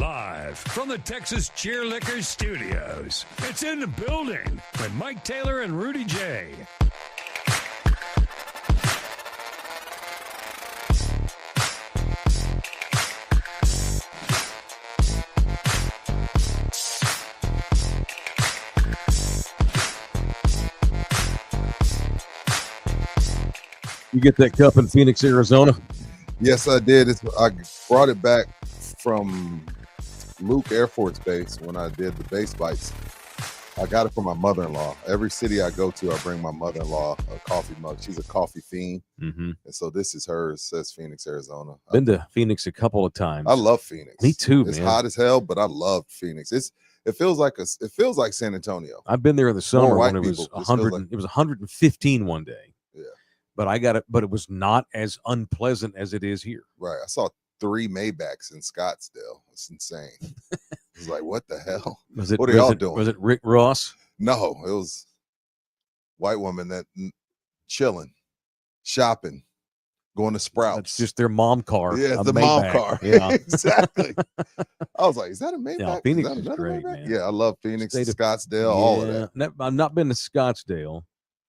Live from the Texas Cheerlickers Studios, it's In the Building with Mike Taylor and Rudy J. You get that cup in Phoenix, Arizona? Yes, I did. I brought it back from Luke Air Force Base when I did the base bites. I got it from my mother-in-law. Every city I go to, I bring my mother-in-law a coffee mug. She's a coffee fiend. Mm-hmm. And so this is hers. Says Phoenix, Arizona. Been to Phoenix a couple of times. I love Phoenix. Me too, It's man. hot as hell, but I love Phoenix. It feels like San Antonio. I've been there in the summer when it was people. 100. It was 115 one day. Yeah. But it was not as unpleasant as it is here. Right. I saw 3 Maybachs in Scottsdale. It's insane. It's like, what the hell? What are y'all doing? Was it Rick Ross? No, it was white woman that chilling, shopping, going to Sprouts. It's just their mom car. Yeah, a the Maybach. mom car. Yeah, exactly. I was like, is that a Maybach? No, Phoenix is another great, Maybach? man. Yeah, I love Phoenix, State of- Scottsdale, all of that. I've not been to Scottsdale.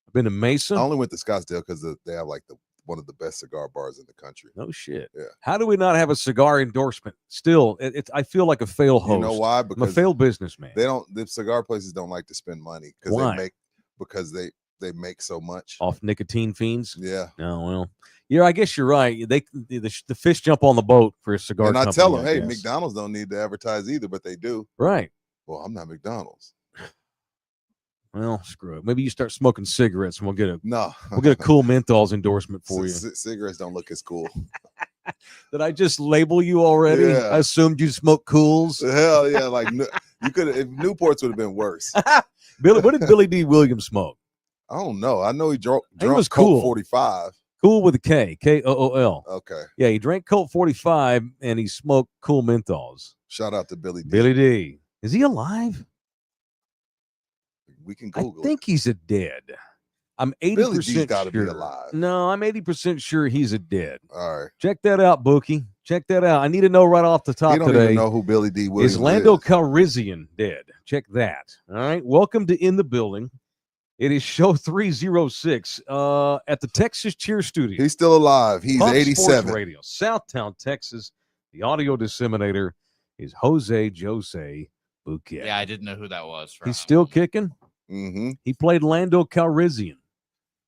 I've been to Mesa. I only went to Scottsdale because they have like one of the best cigar bars in the country. No shit. Yeah. How do we not have a cigar endorsement? Still, I feel like a failed host. You know why? I'm a Because failed businessman. the cigar places don't like to spend money Why? because they make so much. Off nicotine fiends. Yeah. No, well, yeah, I guess you're right. The fish jump on the boat for a cigar. And I company, tell them, hey, guess. McDonald's don't need to advertise either, but they do. Right. Well, I'm not McDonald's. Well, screw it. Maybe you start smoking cigarettes, and we'll get a cool menthols endorsement for you. Cigarettes don't look as cool. Did I just label you already? Yeah. I assumed you smoke cools. Hell yeah! Like you could if Newports would have been worse. Billy, what did Billy D. Williams smoke? I don't know. I know he drunk was Colt cool. 45. Cool with a K, Kool. Okay. Yeah, he drank Colt 45 and he smoked cool menthols. Shout out to Billy D. Billy D. Is he alive? We can I Google think he's a dead. I'm 80% Billy D's sure. gotta be alive. No, I'm 80% sure he's a dead. All right. Check that out, Bookie. Check that out. I need to know right off the top You don't today. even know who Billy D. Williams Is Lando Calrissian dead? Check that. All right. Welcome to In the Building. It is show 306 at the Texas Cheer Studio. He's still alive. He's Punk 87. Sports Radio, Southtown, Texas. The audio disseminator is Jose Bouquet. Yeah, I didn't know who that was. He's still kicking. Mm-hmm. He played Lando Calrissian.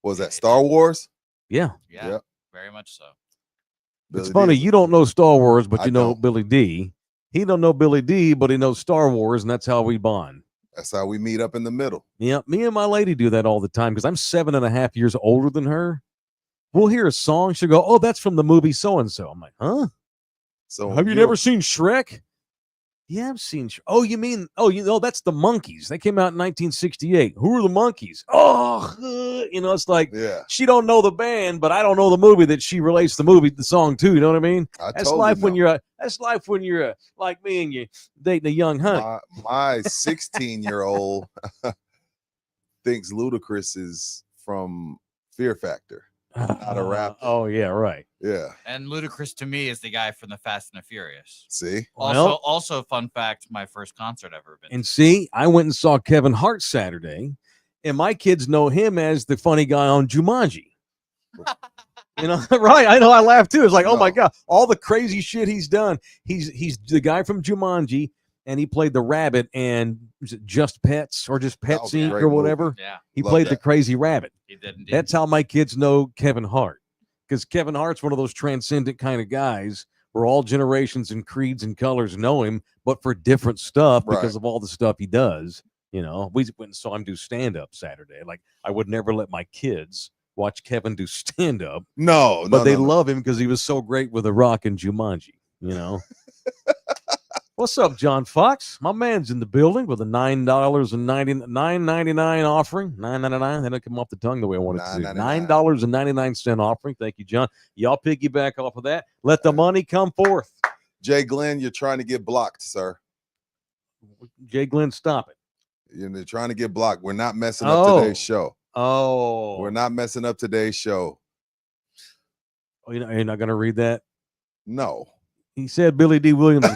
Was that Star Wars? Yeah. Yeah, Yep. very much so. It's Billy funny, D. you don't know Star Wars, but I you know don't. Billy D. He don't know Billy D, but he knows Star Wars, and that's how we bond. That's how we meet up in the middle. Yeah, me and my lady do that all the time because I'm 7.5 years older than her. We'll hear a song, she'll go, "Oh, that's from the movie so-and-so." I'm like, huh? So Have you never seen Shrek? Yeah, I've seen. Oh, you mean? Oh, that's the Monkeys. They came out in 1968. Who are the Monkeys? Oh, it's like Yeah. she don't know the band, but I don't know the movie that she relates the song to. You know what I mean? That's life when you're. That's life when you're like me and you dating a young hunt. My 16-year-old thinks Ludacris is from Fear Factor. Not a rapper. Oh yeah, right. Yeah. And Ludacris to me is the guy from the Fast and the Furious. See? Also, fun fact: my first concert I've ever been. And see, I went and saw Kevin Hart Saturday, and my kids know him as the funny guy on Jumanji. Right? I know. I laughed too. It's like, oh my god, all the crazy shit he's done. He's the guy from Jumanji, and he played the rabbit and was it Just Pets or Just Pets Inc. or whatever. Yeah, he Love played that. the crazy rabbit. he did. Indeed. That's how my kids know Kevin Hart, because Kevin Hart's one of those transcendent kind of guys where all generations and creeds and colors know him, but for different stuff because of all the stuff he does. We went and saw him do stand-up Saturday. Like, I would never let my kids watch Kevin do stand-up. But they love him because he was so great with The Rock and Jumanji, What's up, John Fox? My man's in the building with a $9.99 offering. $9.99. They don't come off the tongue the way I want it to. $9.99 offering. Thank you, John. Y'all piggyback off of that. Let the money come forth. Jay Glenn, you're trying to get blocked, sir. Jay Glenn, stop it. You're trying to get blocked. We're not messing up today's show. Oh. We're not messing up today's show. Oh, you're not going to read that? No. He said Billy D. Williams.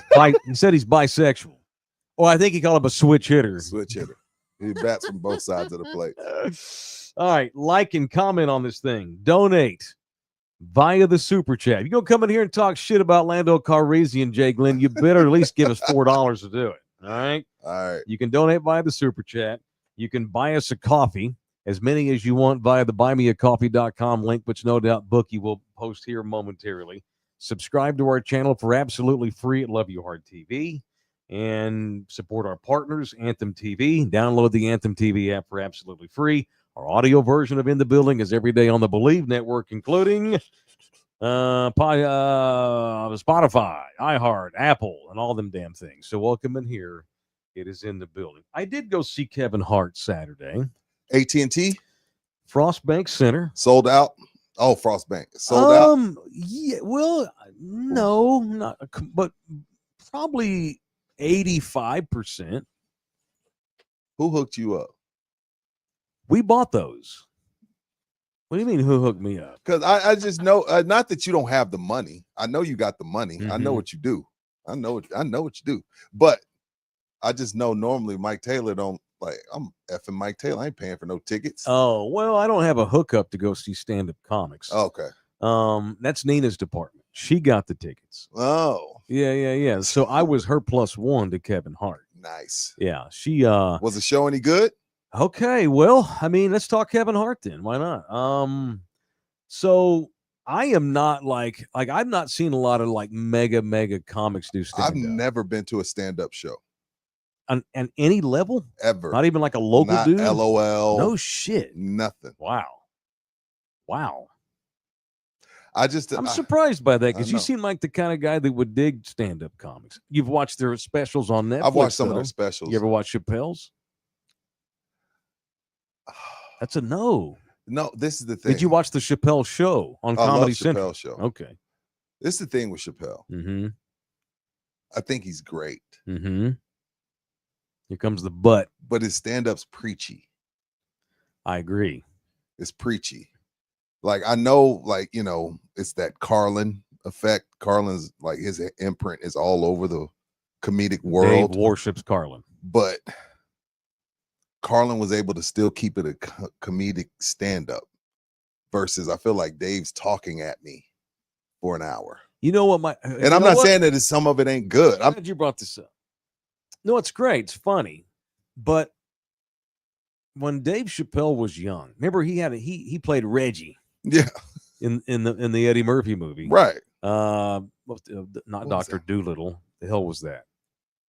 He said he's bisexual. Oh, I think he called him a switch hitter. Switch hitter. He bats from both sides of the plate. All right, like and comment on this thing. Donate via the super chat. You gonna come in here and talk shit about Lando Calrissian and Jay Glenn? You better at least give us $4 to do it. All right. All right. You can donate via the super chat. You can buy us a coffee, as many as you want, via the buymeacoffee.com link, which no doubt Bookie will post here momentarily. Subscribe to our channel for absolutely free at Love You Hard TV, and support our partners, Anthem TV. Download the Anthem TV app for absolutely free. Our audio version of In the Building is every day on the Believe Network, including Spotify, iHeart, Apple, and all them damn things. So welcome in here. It is In the Building. I did go see Kevin Hart Saturday. AT&T? Frostbank Center. Sold out? Oh, Frostbank. Sold out? Yeah, well, no, not, but probably 85%. Who hooked you up? We bought those. What do you mean, who hooked me up? Because I just know, not that you don't have the money. I know you got the money. I know what you do. I know what you do. But I just know normally Mike Taylor don't, like, I'm effing Mike Taylor. I ain't paying for no tickets. Oh, well, I don't have a hookup to go see stand-up comics. Okay. That's Nina's department. She got the tickets. Oh. Yeah. So I was her +1 to Kevin Hart. Nice. Yeah, she was the show any good? Okay, well, I mean, let's talk Kevin Hart then. Why not? So I am not like I've not seen a lot of like mega comics do stand-up. I've never been to a stand-up show. On any level? Ever. Not even like a local Not dude? LOL. No shit. Nothing. Wow. I'm surprised by that, because you seem like the kind of guy that would dig stand-up comics. You've watched their specials on Netflix. I've watched some of their specials. You ever watch Chappelle's? That's a no. No, this is the thing. Did you watch the Chappelle Show on Comedy Central? Chappelle Show. Okay. This is the thing with Chappelle. Mm-hmm. I think he's great. Mm-hmm. Here comes the but. But his stand-up's preachy. I agree. It's preachy. Like, I know, like, you know, it's that Carlin effect. Carlin's, like, his imprint is all over the comedic world. Dave worships Carlin. But Carlin was able to still keep it a comedic stand-up versus I feel like Dave's talking at me for an hour. You know what? And I'm not saying that some of it ain't good. I'm glad you brought this up. No, it's great. It's funny. But when Dave Chappelle was young, remember he played Reggie. Yeah. In the Eddie Murphy movie. Right. Not Dr. Doolittle. The hell was that?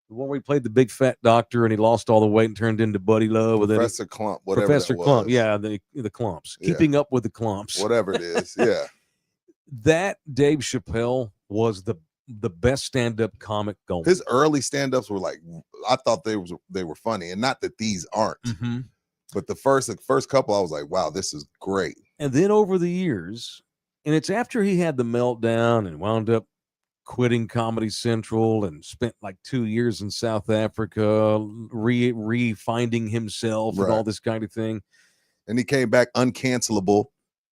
The one where he played the big fat doctor and he lost all the weight and turned into Buddy Love. Professor Clump, whatever Professor that was. Clump, yeah, the clumps. Yeah. Keeping up with the clumps. Whatever it is, yeah. That Dave Chappelle was the best stand-up comic going. His early stand-ups were like, I thought they were funny, and not that these aren't. Mm-hmm. But the first couple, I was like, wow, this is great. And then over the years, and it's after he had the meltdown and wound up quitting Comedy Central and spent like 2 years in South Africa, re-finding himself and all this kind of thing. And he came back uncancelable,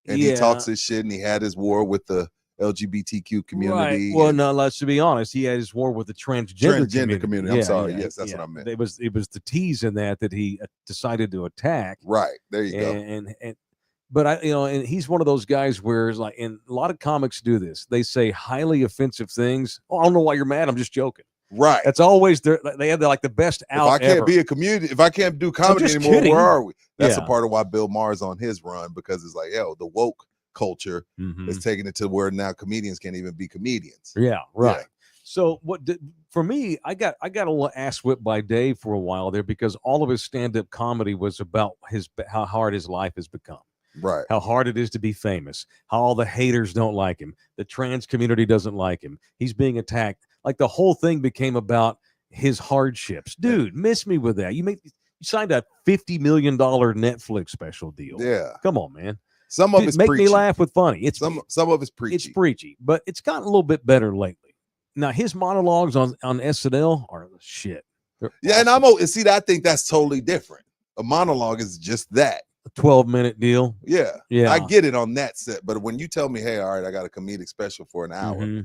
and he talks his shit, and he had his war with the LGBTQ community. Right. Well, no, let's be honest. He had his war with the transgender community. I'm sorry. Yes, that's what I meant. It was the tease in that he decided to attack. Right. There you go. And but and he's one of those guys where it's like, and a lot of comics do this. They say highly offensive things. Oh, I don't know why you're mad. I'm just joking. Right. That's always they have like the best out. If I can't ever. be a community, if I can't do comedy anymore, kidding. where are we? That's a part of why Bill Maher's on his run, because it's like, the woke culture is taking it to where now comedians can't even be comedians. Yeah, right. Yeah. So for me, I got a little ass whipped by Dave for a while there, because all of his stand-up comedy was about how hard his life has become. Right. How hard it is to be famous, how all the haters don't like him, the trans community doesn't like him, he's being attacked. Like the whole thing became about his hardships. Dude, miss me with that. You signed a $50 million Netflix special deal. Yeah. Come on, man. Some of it's make preachy. Me laugh with funny. It's some of it's preachy. It's preachy, but it's gotten a little bit better lately. Now his monologues on SNL are shit. Yeah, awesome. and see, I think that's totally different. A monologue is just that. A 12-minute deal. Yeah. Yeah. I get it on that set, but when you tell me, hey, all right, I got a comedic special for an hour,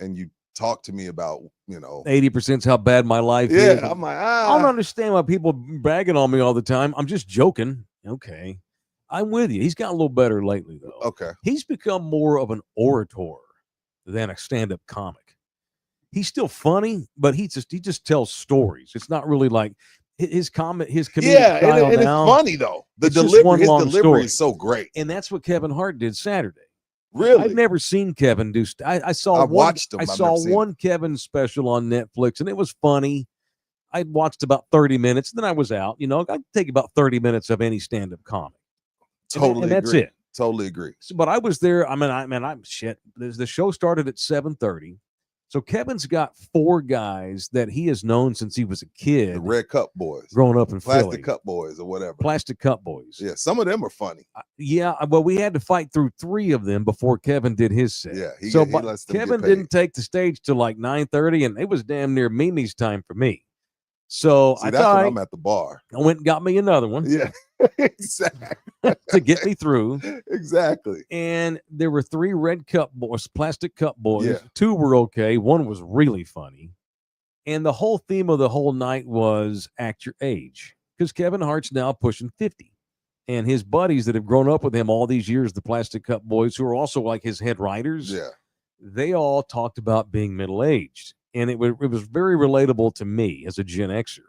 and you talk to me about, 80% is how bad my life is. yeah, I'm like, I don't understand why people bragging on me all the time. I'm just joking. Okay. I'm with you. He's got a little better lately, though. okay. He's become more of an orator than a stand-up comic. He's still funny, but he just tells stories. It's not really like his comedic style and now. it's funny though. The it's just delivery, one his long delivery story. is so great. And that's what Kevin Hart did Saturday. Really? I've never seen Kevin do. I saw watched him. I saw one Kevin special on Netflix, and it was funny. I watched about 30 minutes, and then I was out. I'd take about 30 minutes of any stand-up comic. Totally and that's agree. it. Totally agree. So, but I was there. I'm shit. The show started at 7:30. So Kevin's got 4 guys that he has known since he was a kid. The Red Cup Boys. Growing up in Plastic Philly. Cup Boys or whatever. Plastic Cup Boys. Yeah, some of them are funny. Yeah, well, we had to fight through 3 of them before Kevin did his set. Yeah, he lets them Kevin get paid. didn't take the stage till like 9:30, and it was damn near Mimi's time for me. So See, that's when I'm at the bar. I went and got me another one. Yeah, exactly. To get me through. Exactly. And there were 3 Red Cup Boys, Plastic Cup Boys. Yeah. 2 were okay. 1 was really funny. And the whole theme of the whole night was act your age, because Kevin Hart's now pushing 50. And his buddies that have grown up with him all these years, the Plastic Cup Boys, who are also like his head writers, they all talked about being middle-aged. And it was very relatable to me as a Gen Xer.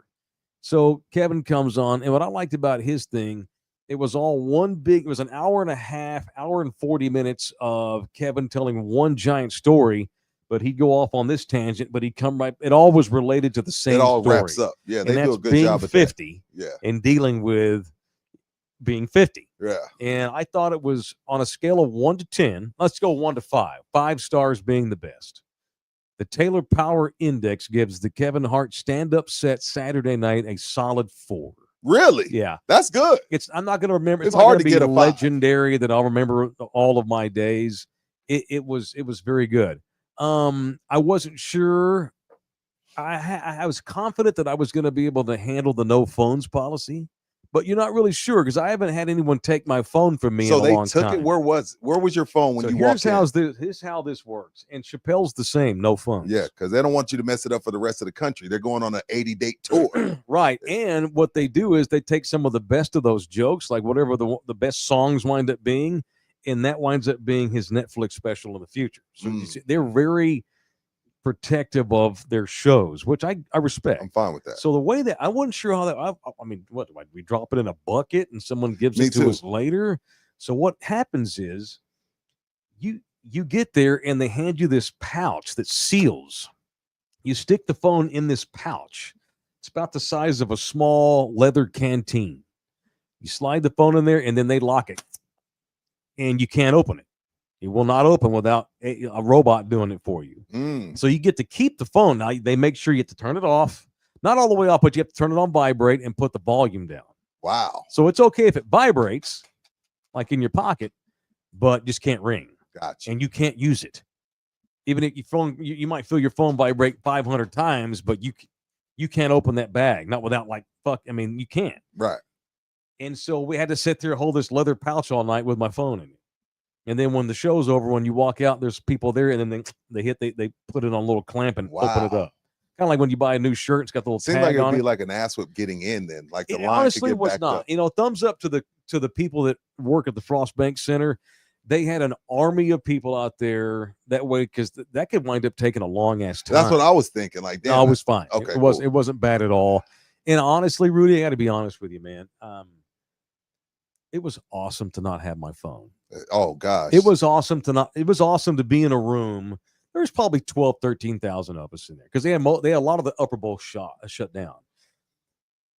So Kevin comes on, and what I liked about his thing, it was an hour and a half, hour and 40 minutes of Kevin telling one giant story, but he'd go off on this tangent, but he'd come right. It all was related to the same story. It all wraps up. Yeah, they do a good job at 50 that. Yeah. And dealing with being 50. Yeah. And I thought it was on a scale of 1 to 10. Let's go 1 to 5. 5 stars being the best. The Taylor Power Index gives the Kevin Hart stand-up set Saturday night a solid 4. Really? Yeah. That's good. I'm not going to remember. It's hard to get a 5. Legendary that I'll remember all of my days. It was very good. I wasn't sure. I was confident that I was going to be able to handle the no phones policy, but you're not really sure because I haven't had anyone take my phone from me in a long time. So they took it. Where was your phone when you walked in? Here's how this works. And Chappelle's the same, no phones. Yeah, because they don't want you to mess it up for the rest of the country. They're going on an 80-date tour. Right. And what they do is they take some of the best of those jokes, like whatever the best songs wind up being, and that winds up being his Netflix special in the future. So you see, they're very protective of their shows, which I respect. I'm fine with that. So the way that I wasn't sure how that, I mean, what do we drop it in a bucket and someone gives Me it to too. us later? So what happens is you get there and they hand you this pouch that seals. You stick the phone in this pouch. It's about the size of a small leather canteen. You slide the phone in there and then they lock it. And you can't open it. It will not open without a robot doing it for you. So you get to keep the phone. Now, they make sure you have to turn it off. Not all the way off, but you have to turn it on vibrate and put the volume down. Wow. So it's okay if it vibrates, like in your pocket, but just can't ring. Gotcha. And you can't use it. Even if your phone, you might feel your phone vibrate 500 times, but you can't open that bag. Not without you can't. Right. And so we had to sit there and hold this leather pouch all night with my phone in it. And then when the show's over, when you walk out, there's people there, and then they put it on a little clamp and open it up. Kind of like when you buy a new shirt, it's got the little Seems tag like on it'd be it. like an ass whip getting in. Then, like the It line honestly to get was backed not. up. Thumbs up to the people that work at the Frost Bank Center. They had an army of people out there that way because that could wind up taking a long ass time. That's what I was thinking. Like, damn, no, it was fine. Okay, it wasn't bad at all. And honestly, Rudy, I got to be honest with you, man. It was awesome to not have my phone. Oh gosh. It was awesome to be in a room. There's probably 12, 13,000 of us in there because they had a lot of the upper bowl shut down.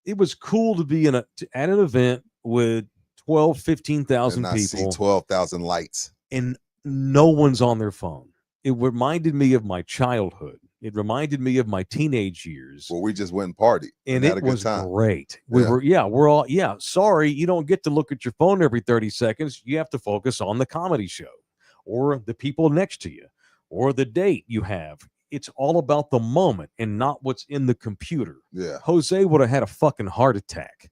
It was cool to be at an event with 12, 15,000 people. See 12,000 lights. And no one's on their phone. It reminded me of my childhood. It reminded me of my teenage years. Well, we just went and partied. And had it a good was time. Great. We're all sorry, you don't get to look at your phone every 30 seconds. You have to focus on the comedy show or the people next to you or the date you have. It's all about the moment and not what's in the computer. Yeah. Jose would have had a fucking heart attack.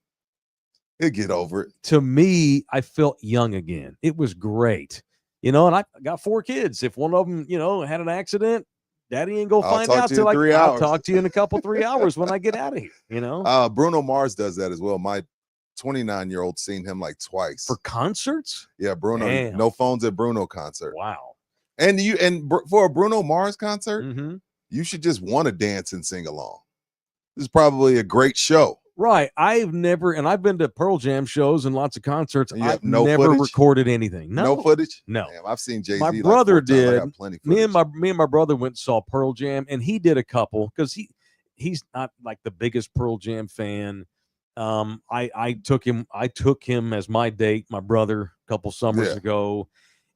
He'll get over it. To me, I felt young again. It was great. And I got 4 kids. If one of them, had an accident, Daddy ain't gonna I'll find talk out to you till in 3 I'll hours. talk to you in a couple 3 hours when I get out of here. You know, Bruno Mars does that as well. My 29-year-old seen him like twice for concerts. Yeah, Bruno. Damn. No phones at Bruno concert. Wow. And for a Bruno Mars concert, Mm-hmm. you should just want to dance and sing along. This is probably a great show. Right. I've been to Pearl Jam shows and lots of concerts. And you I've have no never footage? recorded anything. No footage? No. Damn, I've seen Jay-Z My like brother 4 times. I did. got plenty Me footage. and my brother went and saw Pearl Jam, and he did a couple because he's not like the biggest Pearl Jam fan. I took him as my date, my brother, a couple summers ago,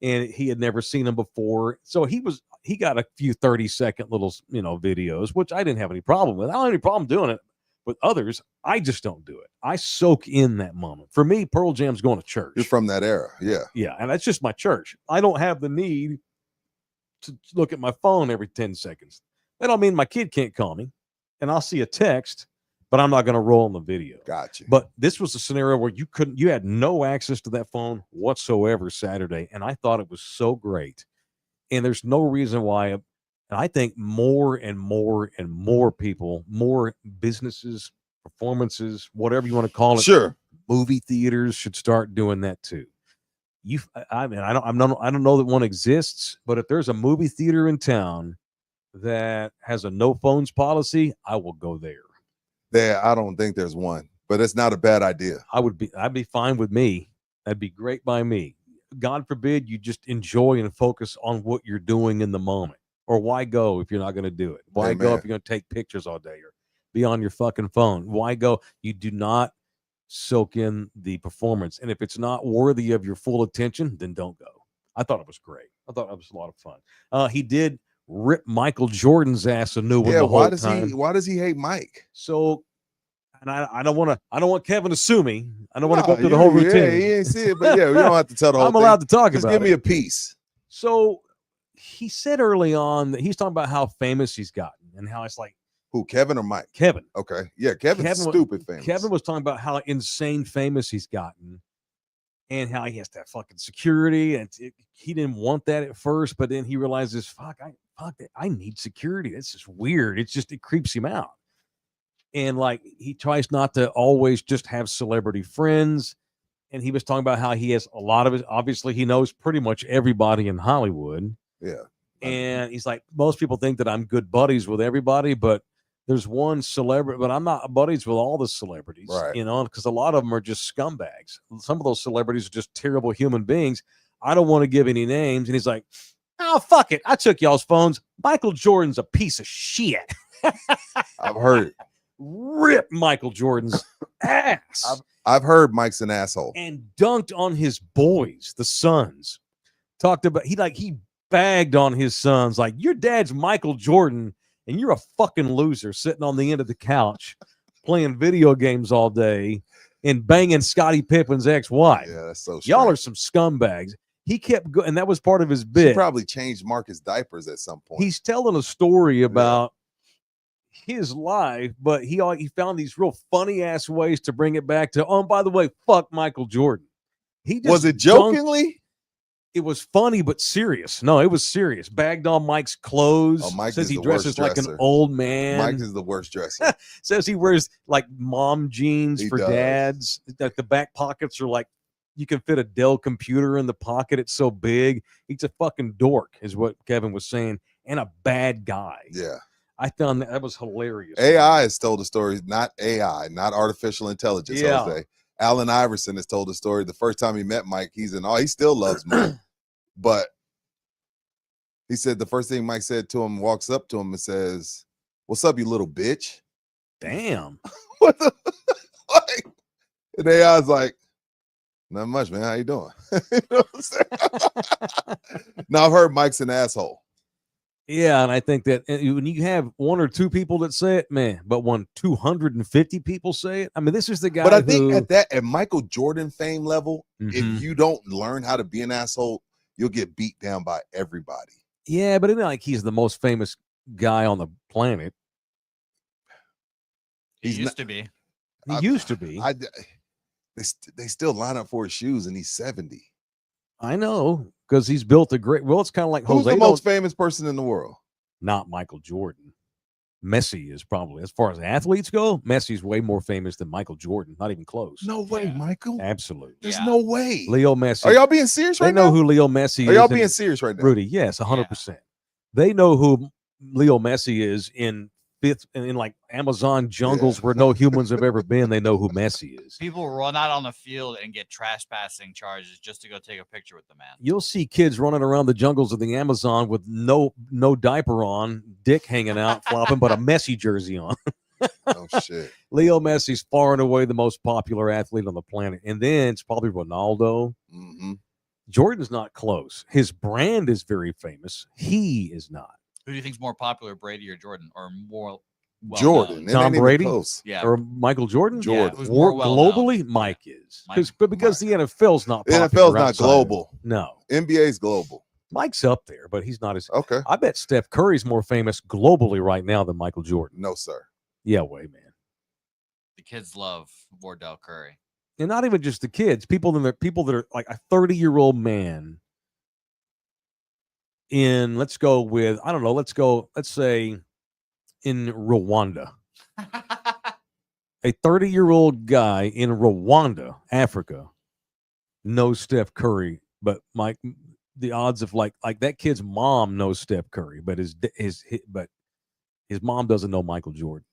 and he had never seen him before. So he got a few 30-second little videos, which I didn't have any problem with. I don't have any problem doing it. With others, I just don't do it. I soak in that moment. For me, Pearl Jam's going to church. You're from that era. Yeah. Yeah, and that's just my church. I don't have the need to look at my phone every 10 seconds. That don't mean my kid can't call me, and I'll see a text, but I'm not going to roll on the video. Gotcha. But this was a scenario where you had no access to that phone whatsoever Saturday, and I thought it was so great. And there's no reason why. And I think more and more and more people, more businesses, performances, whatever you want to call it, sure, movie theaters should start doing that too. I don't know that one exists, but if there's a movie theater in town that has a no phones policy, I will go there. I don't think there's one, but it's not a bad idea. I'd be fine with me. That'd be great by me. God forbid you just enjoy and focus on what you're doing in the moment. Or why go if you're not going to do it? Why go if you're going to take pictures all day or be on your fucking phone? Why go? You do not soak in the performance. And if it's not worthy of your full attention, then don't go. I thought it was great. I thought it was a lot of fun. He did rip Michael Jordan's ass a new one the whole time. Why does he hate Mike? So, and I don't want Kevin to sue me. I don't want to go through the whole routine. Yeah, he ain't see it, but yeah, we don't have to tell the whole I'm allowed to talk Just about give it. me a piece. So he said early on that he's talking about how famous he's gotten and how it's like, who, Kevin or Mike? Kevin. Okay. Yeah, Kevin's stupid famous. Kevin was talking about how insane famous he's gotten and how he has to have fucking security. And he didn't want that at first, but then he realizes, I need security. It's just weird. It creeps him out. And like, he tries not to always just have celebrity friends. And he was talking about how he has a lot of it. Obviously, he knows pretty much everybody in Hollywood. Yeah. And he's like, most people think that I'm good buddies with everybody, but there's one celebrity, but I'm not buddies with all the celebrities, right? Because a lot of them are just scumbags. Some of those celebrities are just terrible human beings. I don't want to give any names. And he's like, oh, fuck it. I took y'all's phones. Michael Jordan's a piece of shit. I've heard it. Rip Michael Jordan's ass. I've heard Mike's an asshole. And dunked on his boys, the sons. Talked about, he bagged on his sons, like, your dad's Michael Jordan, and you're a fucking loser sitting on the end of the couch playing video games all day and banging Scottie Pippen's ex-wife. Yeah, that's so strange. Y'all are some scumbags. He kept going, and that was part of his bit. She probably changed Marcus' diapers at some point. He's telling a story about his life, but he found these real funny ass ways to bring it back to, oh, and by the way, fuck Michael Jordan. He just was it jokingly? It was funny but serious. No, it was serious. Bagged on Mike's clothes. Oh, Mike says is he dresses like an old man. Mike is the worst dresser. Says he wears like mom jeans for dads. That the back pockets are like, you can fit a Dell computer in the pocket. It's so big. He's a fucking dork, is what Kevin was saying, and a bad guy. Yeah. I found that was hilarious. AI has told the story, not AI, not artificial intelligence. Yeah. Jose. Allen Iverson has told the story. The first time he met Mike, he still loves Mike. But he said the first thing Mike said to him, walks up to him and says, "What's up, you little bitch?" Damn. What the like? And AI's like, not much, man. How you doing? You know what I'm saying? Now I've heard Mike's an asshole. Yeah, and I think that when you have one or two people that say it, man, but when 250 people say it, I mean, this is the guy. But I think at Michael Jordan fame level, Mhm. if you don't learn how to be an asshole, you'll get beat down by everybody. Yeah, but it's not like he's the most famous guy on the planet. He used to be. He used to be. They still line up for his shoes, and he's 70. I know, because he's built a great. Well, it's kind of like Who's Jose. the most famous person in the world? not Michael Jordan. Messi is probably, as far as athletes go, Messi's way more famous than Michael Jordan. Not even close. No way, Michael. Absolutely. There's no way. Leo Messi. Are y'all being serious right now? They know who Leo Messi is. Are y'all being serious right now? Rudy, yes, 100%. They know who Leo Messi is in like Amazon jungles where no humans have ever been. They know who Messi is. People run out on the field and get trespassing charges just to go take a picture with the man. You'll see kids running around the jungles of the Amazon with no diaper on, dick hanging out, flopping, but a Messi jersey on. Oh, shit. Leo Messi's far and away the most popular athlete on the planet. And then it's probably Ronaldo. Mm-hmm. Jordan's not close. His brand is very famous. He is not. Who do you think's more popular, Brady or Jordan, or more Jordan? Tom Brady, yeah, or Michael Jordan? Jordan. Yeah, who's more globally, Mike is because the NFL's not the popular NFL's not outside. global. No, NBA's global. Mike's up there, but he's not as okay. I bet Steph Curry's more famous globally right now than Michael Jordan. No, sir. Yeah, way man. The kids love Wardell Curry, and not even just the kids. People that are like a 30-year-old man. Let's say in Rwanda. A 30-year-old guy in Rwanda, Africa, knows Steph Curry, but the odds of like that kid's mom knows Steph Curry, but his mom doesn't know Michael Jordan.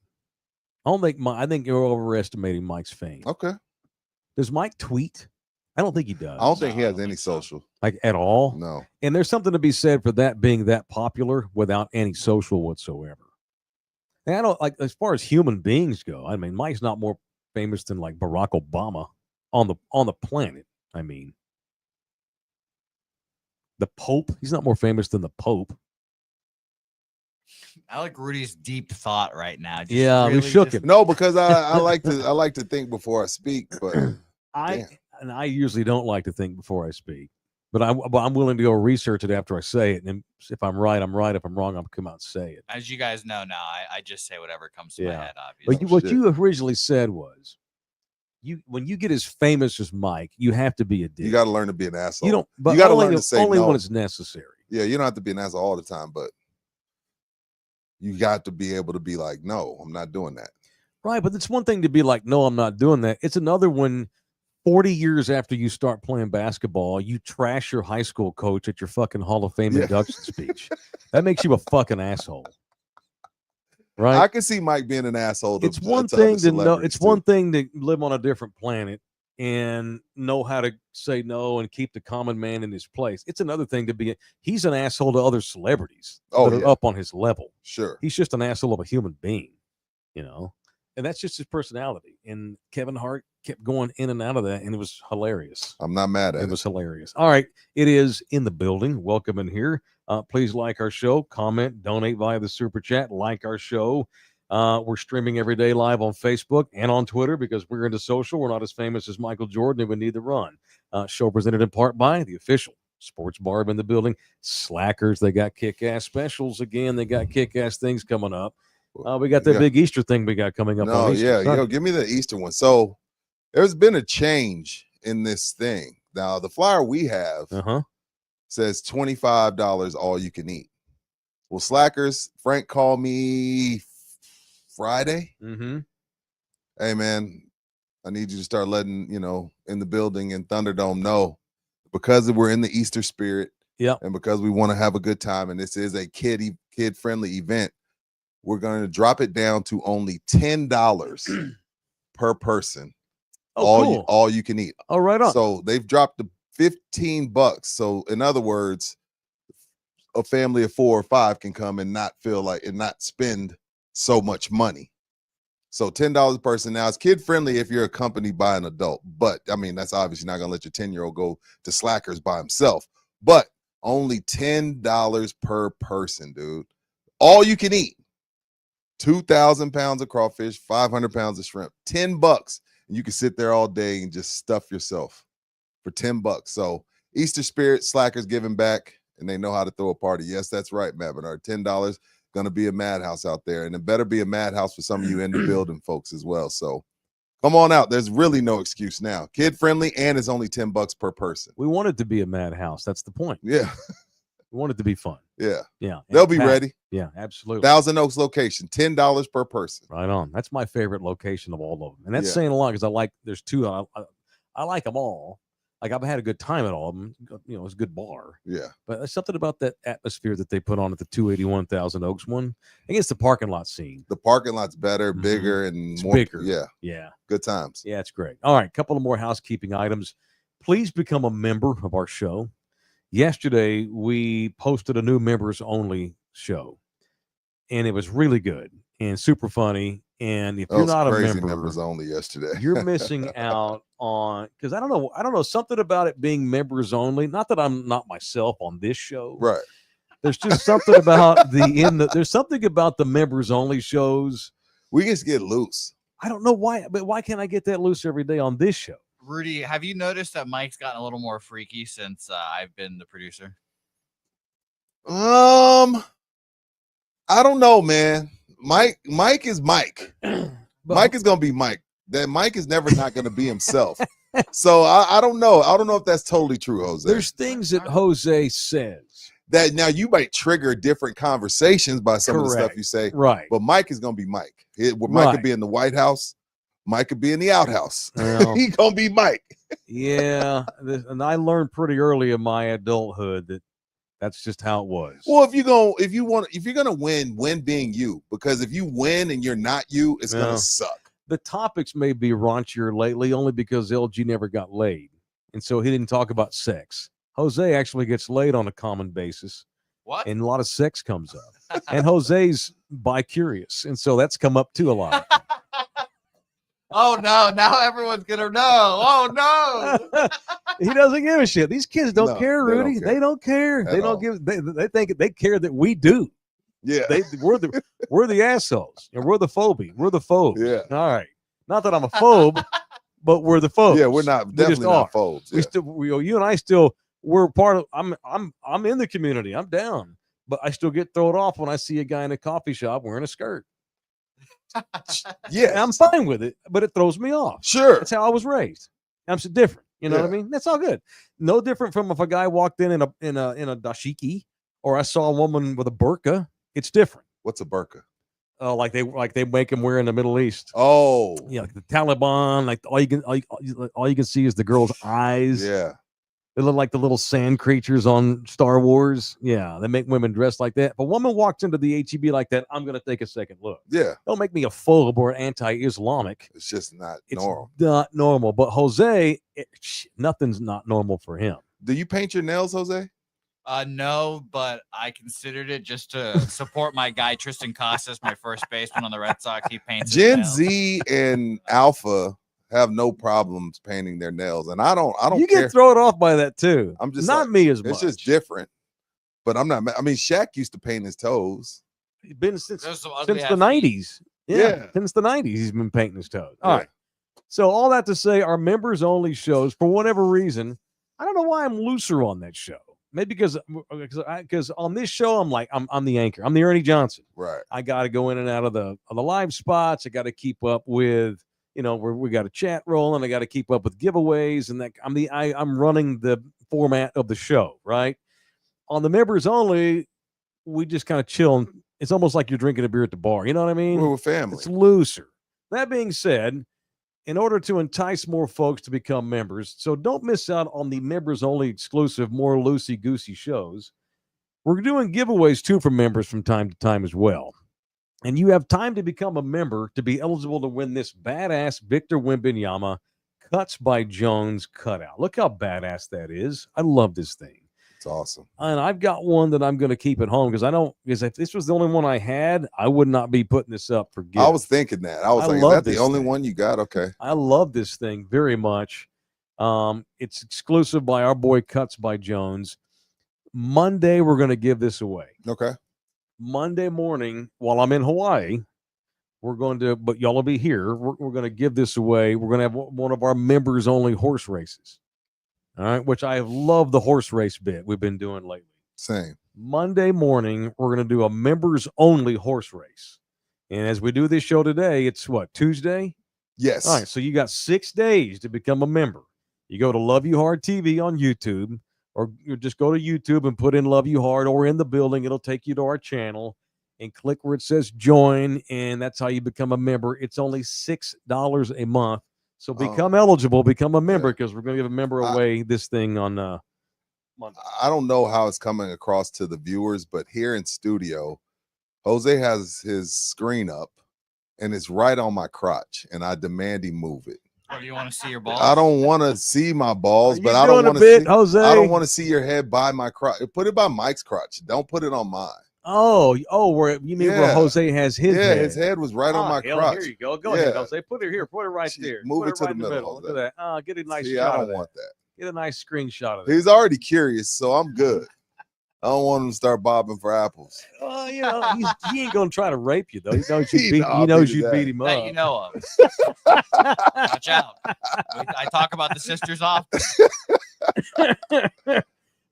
I think you're overestimating Mike's fame. Okay. Does Mike tweet? I don't think he does. I don't think he has any social. Like at all? No. And there's something to be said for that being that popular without any social whatsoever. And I don't like as far as human beings go. I mean, Mike's not more famous than like Barack Obama on the planet. I mean, the Pope, he's not more famous than the Pope. I like Rudy's deep thought right now. We shook him. No, because I like to think before I speak, but I usually don't like to think before I speak. But I'm willing to go research it after I say it. And if I'm right, I'm right. If I'm wrong, I'll come out and say it. As you guys know now, I just say whatever comes to my head, obviously. But what you originally said was, when you get as famous as Mike, you have to be a dick. You got to learn to be an asshole. You don't. But you got to learn to say only no. when it's necessary. Yeah, you don't have to be an asshole all the time, but you got to be able to be like, no, I'm not doing that. Right, but it's one thing to be like, no, I'm not doing that. It's another when 40 years after you start playing basketball, you trash your high school coach at your fucking Hall of Fame induction speech. That makes you a fucking asshole. Right? I can see Mike being an asshole. It's one thing to know. It's one thing to live on a different planet and know how to say no and keep the common man in his place. It's another thing to be. He's an asshole to other celebrities that are up on his level. Sure, he's just an asshole of a human being, and that's just his personality. And Kevin Hart kept going in and out of that, and it was hilarious. I'm not mad at it. It was hilarious. All right, it is in the building. Welcome in here. Please like our show, comment, donate via the super chat, like our show. We're streaming every day live on Facebook and on Twitter because we're into social. We're not as famous as Michael Jordan, and we need the run. Show presented in part by the official sports bar in the building. Slackers, they got kick-ass specials again. They got kick-ass things coming up. We got that big Easter thing we got coming up. No, on Easter give me the Easter one. So there's been a change in this thing. Now, the flyer we have says $25 all you can eat. Well, Slackers, Frank called me Friday. Mm-hmm. Hey, man, I need you to start letting, in the building in Thunderdome know, because we're in the Easter spirit. Yeah. And because we want to have a good time, and this is a kid-friendly event, we're going to drop it down to only $10 per person. Cool. All you can eat. Oh, right on. So they've dropped the $15. So in other words, a family of 4 or 5 can come and not feel like and not spend so much money. So $10 a person. Now it's kid friendly if you're accompanied by an adult, but I mean that's obviously not gonna let your 10-year-old go to Slackers by himself. But only $10 per person, dude. All you can eat. 2,000 pounds of crawfish, 500 pounds of shrimp, $10. And you can sit there all day and just stuff yourself for $10. So Easter spirit, Slackers giving back, and they know how to throw a party. Yes, that's right, Matt Bernard. $10 gonna be a madhouse out there, and it better be a madhouse for some of you in the building folks as well. So come on out. There's really no excuse now. Kid friendly, and it's only $10 per person. We want it to be a madhouse. That's the point. Yeah. We want it to be fun. Yeah. Yeah. They'll be ready. Yeah, absolutely. Thousand Oaks location, $10 per person. Right on. That's my favorite location of all of them. And that's Yeah. saying a lot because there's two. I like them all. Like I've had a good time at all of them. You know, it's a good bar. Yeah. But there's something about that atmosphere that they put on at the 281 Thousand Oaks one. I guess the parking lot scene. The parking lot's better, bigger, and It's more bigger. Yeah. Yeah. Good times. Yeah, it's great. All right, a couple of more housekeeping items. Please become a member of our show. Yesterday, we posted a new members only show, and it was really good and super funny. And if you're not a member, members only yesterday, you're missing out on, because I don't know something about it being members only. Not that I'm not myself on this show, right? There's just something about there's something about the members only shows. We just get loose. I don't know why, but why can't I get that loose every day on this show? Rudy, have you noticed that Mike's gotten a little more freaky since I've been the producer? I don't know, man. Mike is Mike. Mike is gonna be Mike. That Mike is never not gonna be himself. So I don't know. I don't know if that's totally true, Jose. There's things that Jose says that now you might trigger different conversations by some of the stuff you say. Right. But Mike is gonna be Mike. Mike could be in the White House. Mike could be in the outhouse. Well, He gonna be Mike. Yeah. And I learned pretty early in my adulthood that that's just how it was. Well, if you're gonna win being you, because if you win and you're not you, it's gonna suck. The topics may be raunchier lately only because LG never got laid, and so he didn't talk about sex. Jose actually gets laid on a common basis. What? And a lot of sex comes up. And Jose's bi-curious, and so that's come up too a lot. Oh no! Now everyone's gonna know. Oh no! He doesn't give a shit. These kids don't care, Rudy. They don't care. They don't give. They think they care that we do. Yeah, we're the assholes, and we're the phobie. We're the phobes. Yeah. All right. Not that I'm a phobe, but we're the phobes. Yeah, we're not definitely not phobes. Yeah. You and I we're part of. I'm in the community. I'm down, but I still get thrown off when I see a guy in a coffee shop wearing a skirt. Yeah, I'm fine with it, but it throws me off. Sure, that's how I was raised. I'm so different. You know what I mean? That's all good. No different from if a guy walked in a dashiki, or I saw a woman with a burqa. It's different. What's a burqa? Oh, like they make them wear in the Middle East. Oh, yeah, like the Taliban. Like all you can see is the girl's eyes. Yeah. They look like the little sand creatures on Star Wars. Yeah, they make women dress like that. If a woman walks into the HEB like that, I'm going to take a second look. Yeah. Don't make me a phobe or anti-Islamic. It's just not it's normal. Not normal. But Jose, nothing's not normal for him. Do you paint your nails, Jose? No, but I considered it just to support my guy, Tristan Casas, my first baseman on the Red Sox. He paints Gen Z and Alpha have no problems painting their nails, and I don't You care. Get thrown off by that too. I'm just not me as much. It's just different. But I'm not. I mean, Shaq used to paint his toes. He's been since the 90s. Yeah, since the 90s, he's been painting his toes. All right. So all that to say, our members only shows, for whatever reason, I don't know why I'm looser on that show. Maybe because on this show I'm the anchor. I'm the Ernie Johnson. Right. I got to go in and out of the live spots. I got to keep up with. We got a chat rolling. I got to keep up with giveaways, and that I'm running the format of the show, right? On the members only, we just kind of chill. It's almost like you're drinking a beer at the bar. You know what I mean? We're a family. It's looser. That being said, in order to entice more folks to become members, so don't miss out on the members only exclusive, more loosey-goosey shows. We're doing giveaways too for members from time to time as well. And you have time to become a member to be eligible to win this badass Victor Wembanyama Cuts by Jones cutout. Look how badass that is. I love this thing. It's awesome. And I've got one that I'm going to keep at home because if this was the only one I had, I would not be putting this up for gift. I was thinking that. I was like, is that the only one you got? Okay. I love this thing very much. It's exclusive by our boy Cuts by Jones. Monday, we're going to give this away. Okay. Monday morning, while I'm in Hawaii, but y'all will be here. We're going to give this away. We're going to have one of our members only horse races. All right, which I have loved the horse race bit we've been doing lately. Same. Monday morning, we're going to do a members only horse race. And as we do this show today, it's what, Tuesday? Yes. All right, so you got 6 days to become a member. You go to Love You Hard TV on YouTube, or you just go to YouTube and put in Love You Hard or In the Building. It'll take you to our channel and click where it says join, and that's how you become a member. It's only $6 a month. So become eligible, become a member, because we're going to give a member away this thing on Monday. I don't know how it's coming across to the viewers, but here in studio, Jose has his screen up, and it's right on my crotch, and I demand he move it. Oh, you want to see your balls? I don't want to see my balls, but I don't don't want to see. Jose. I don't want to see your head by my crotch. Put it by Mike's crotch. Don't put it on mine. Oh, where you mean where Jose has his head? Yeah, his head was right on my crotch. Here you go. Go ahead, Jose. Put it here. Put it right there. Move it to right the middle. Look at that. Get a nice See, shot I of don't that. want that. Get a nice screenshot of that. He's already curious, so I'm good. I don't want him to start bobbing for apples. You know, he ain't gonna try to rape you though. He knows you beat. He knows you beat him up. That you know of. Watch out. I talk about the sisters often.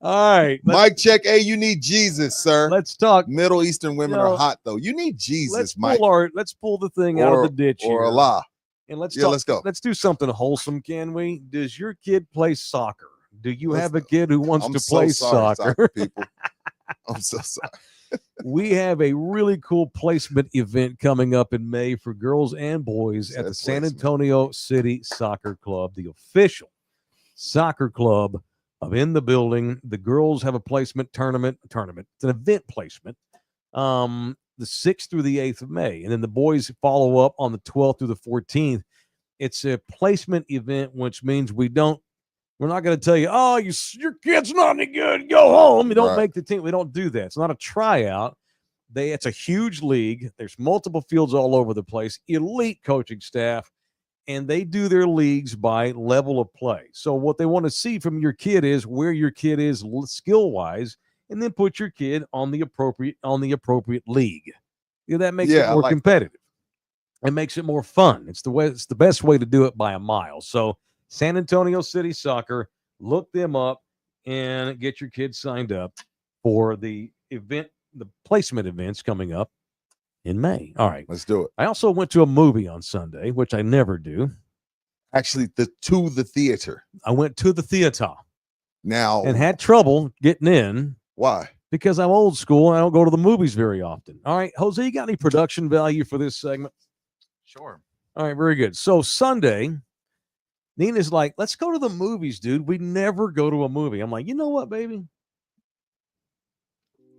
All right, Mike, check. Hey, you need Jesus, sir. Let's talk. Middle Eastern women are hot though. You need Jesus, Mike. Let's pull the thing out of the ditch or here. Allah. And let's go. Let's do something wholesome, can we? Does your kid play soccer? Do you have a kid who wants to play soccer? People. I'm so sorry. We have a really cool placement event coming up in May for girls and boys at the San Antonio City Soccer Club, the official soccer club of In the Building. The girls have a placement tournament. It's an event placement. The 6th through the 8th of May. And then the boys follow up on the 12th through the 14th. It's a placement event, which means we're not going to tell you, oh, your kid's not any good, go home. You don't make the team. We don't do that. It's not a tryout. It's a huge league. There's multiple fields all over the place, elite coaching staff, and they do their leagues by level of play. So what they want to see from your kid is where your kid is skill-wise, and then put your kid on the appropriate league. That makes it more competitive. It makes it more fun. It's the best way to do it by a mile. So San Antonio City Soccer, look them up and get your kids signed up for the event, the placement events coming up in May. All right. Let's do it. I also went to a movie on Sunday, which I never do. Actually, to the theater. I went to the theater. Now. And had trouble getting in. Why? Because I'm old school and I don't go to the movies very often. All right, Jose, you got any production value for this segment? Sure. All right, very good. So Sunday, Nina's like, let's go to the movies, dude. We never go to a movie. I'm like, you know what, baby?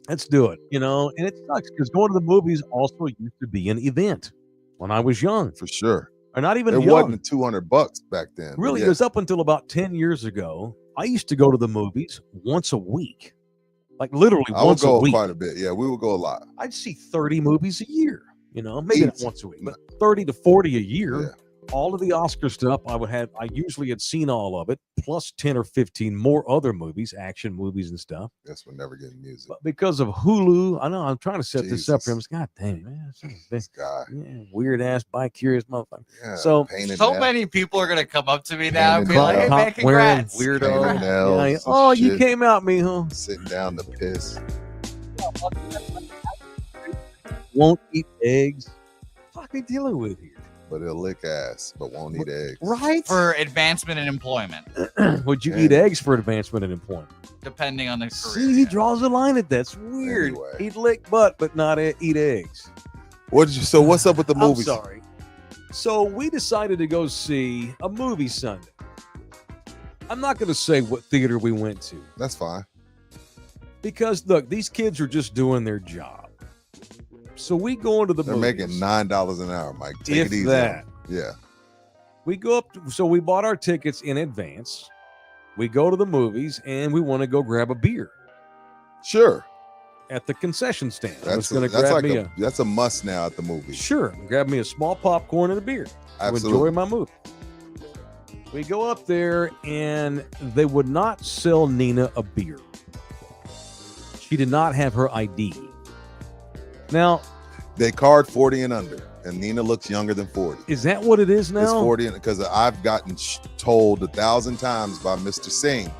Let's do it, and it sucks because going to the movies also used to be an event when I was young. For sure. Or not even young. It wasn't $200 back then. Really, it was up until about 10 years ago. I used to go to the movies once a week. Like literally once a week. I would go quite a bit. Yeah, we would go a lot. I'd see 30 movies a year, maybe not once a week, but 30 to 40 a year. Yeah. All of the Oscar stuff I usually had seen all of it, plus 10 or 15 more other movies, action movies and stuff. Guess we're never getting music. But because of Hulu, I know I'm trying to set this up for him. God damn it, man. This guy. Weird ass, bi-curious motherfucker. Yeah, so many people are going to come up to me now and be like, hey, man, congrats. Weirdo. Oh, you came out me, huh? Sitting down to piss. Won't eat eggs. What are you dealing with here? But he'll lick ass, but won't eat eggs. Right? For advancement in employment. Would you eat eggs for advancement in employment? Depending on the career. See, he draws a line at that. That's weird. Anyway. He'd lick butt, but not eat eggs. So what's up with the movies? I'm sorry. So we decided to go see a movie Sunday. I'm not going to say what theater we went to. That's fine. Because, look, these kids are just doing their job. So we go into the They're movies. making $9 an hour, Mike. Take if it easy. That. Yeah. We go up. So we bought our tickets in advance. We go to the movies and we want to go grab a beer. Sure. At the concession stand. That's a must now at the movies. Sure. Grab me a small popcorn and a beer. Absolutely. To enjoy my movie. We go up there and they would not sell Nina a beer. She did not have her ID. Now, they card 40 and under, and Nina looks younger than 40. Is that what it is now? It's 40, because I've gotten told 1,000 times by Mr. Singh,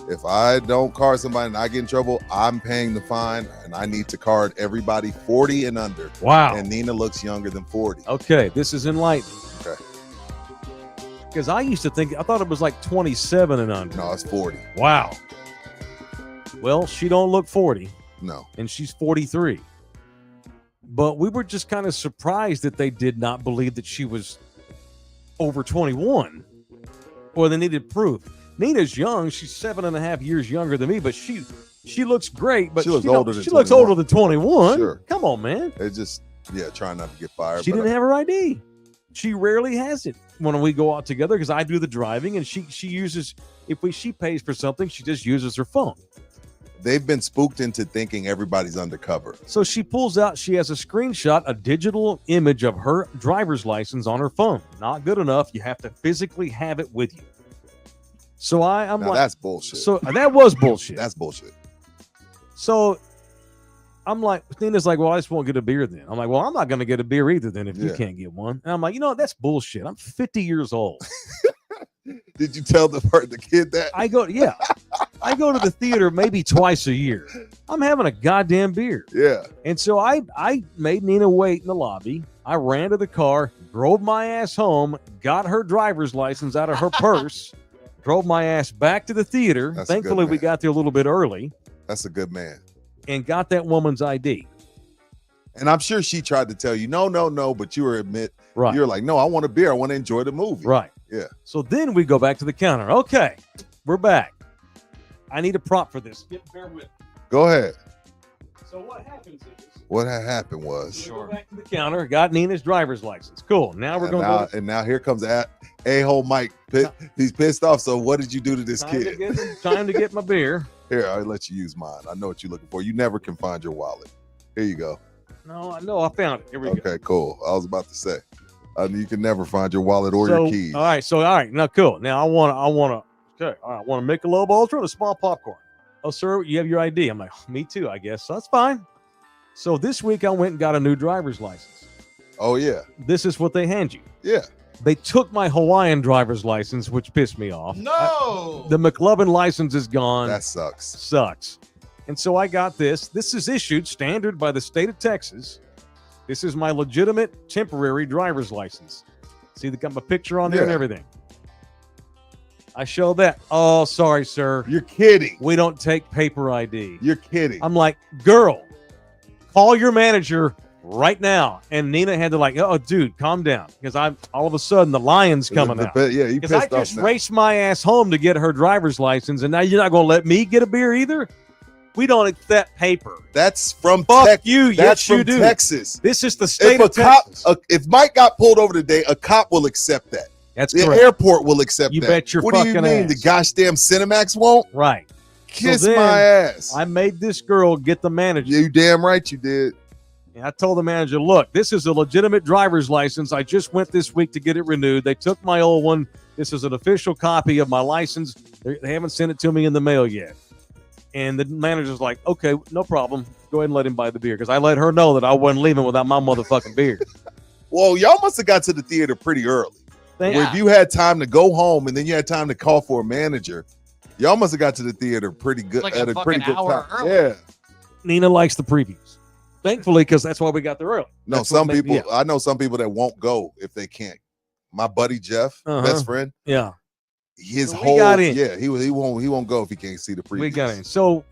if I don't card somebody and I get in trouble, I'm paying the fine, and I need to card everybody 40 and under. Wow. And Nina looks younger than 40. Okay, this is enlightening. Okay. Because I thought it was like 27 and under. No, it's 40. Wow. Well, she don't look 40. No. And she's 43. But we were just kind of surprised that they did not believe that she was over 21. Or they needed proof. Nina's young. She's 7.5 years younger than me, but she looks great. But she looks older than 21. She looks older than 21. Sure. Come on, man. It's just, trying not to get fired. She didn't have her ID. She rarely has it when we go out together because I do the driving, and she uses, she pays for something, she just uses her phone. They've been spooked into thinking everybody's undercover. So she pulls out, she has a screenshot, a digital image of her driver's license on her phone. Not good enough. You have to physically have it with you. So I'm now like, that's bullshit. So that was bullshit. That's bullshit. So I'm like, Nina's like, well, I just won't get a beer then. I'm like, well, I'm not going to get a beer either then if you can't get one. And I'm like, that's bullshit. I'm 50 years old. Did you tell the kid that? I go to the theater maybe twice a year. I'm having a goddamn beer. Yeah. And so I made Nina wait in the lobby. I ran to the car, drove my ass home, got her driver's license out of her purse, drove my ass back to the theater. That's Thankfully, we got there a little bit early. That's a good man. And got that woman's ID. And I'm sure she tried to tell you, no, but you were right. You're like, no, I want a beer. I want to enjoy the movie. Right. Yeah. So then we go back to the counter. Okay, we're back. I need a prop for this. Bear with me. Go ahead. So what happens is, what had happened was, go back to the counter, got Nina's driver's license. Cool. Now we're going to go. And now here comes a-hole Mike. He's pissed off. So what did you do to this kid? Time to get my beer. Here, I'll let you use mine. I know what you're looking for. You never can find your wallet. Here you go. No, I found it. Here we go. Okay, cool. I was about to say, you can never find your wallet or your keys. All right. Now, cool. Now I want to. Okay. All right. I want to make a Michelob Ultra and a small popcorn. Oh, sir, you have your ID. I'm like, me too, I guess. So that's fine. So this week I went and got a new driver's license. Oh yeah. This is what they hand you. Yeah. They took my Hawaiian driver's license, which pissed me off. No. The McLovin license is gone. That sucks. Sucks. And so I got this. This is issued standard by the state of Texas. This is my legitimate temporary driver's license. See, they got my picture on there and everything. I show that. Oh, sorry, sir. You're kidding. We don't take paper ID. You're kidding. I'm like, girl, call your manager right now. And Nina had to oh, dude, calm down. Because I'm all of a sudden the lion's coming out. Yeah, you pissed off. Because I just raced my ass home to get her driver's license, and now you're not going to let me get a beer either? We don't accept paper. That's from Texas. You. That's yes, you from do. Texas. This is the state of Texas. If Mike got pulled over today, a cop will accept that. That's the correct. airport will accept that. You bet your what fucking do you mean? ass. The gosh damn Cinemax won't? Right. Kiss so my ass. I made this girl get the manager. You damn right you did. And I told the manager, look, this is a legitimate driver's license. I just went this week to get it renewed. They took my old one. This is an official copy of my license. They haven't sent it to me in the mail yet. And the manager's like, okay, no problem. Go ahead and let him buy the beer. Because I let her know that I wasn't leaving without my motherfucking beer. Well, y'all must have got to the theater pretty early. Where if you had time to go home and then you had time to call for a manager, y'all must have got to the theater pretty good like at a pretty good hour time. early. Yeah. Nina likes the previews. Thankfully, because that's why we got there early. No, that's some people, I know some people that won't go if they can't. My buddy Jeff, best friend. Yeah. His so whole got in. Yeah, he won't go if he can't see the previews. We got in. So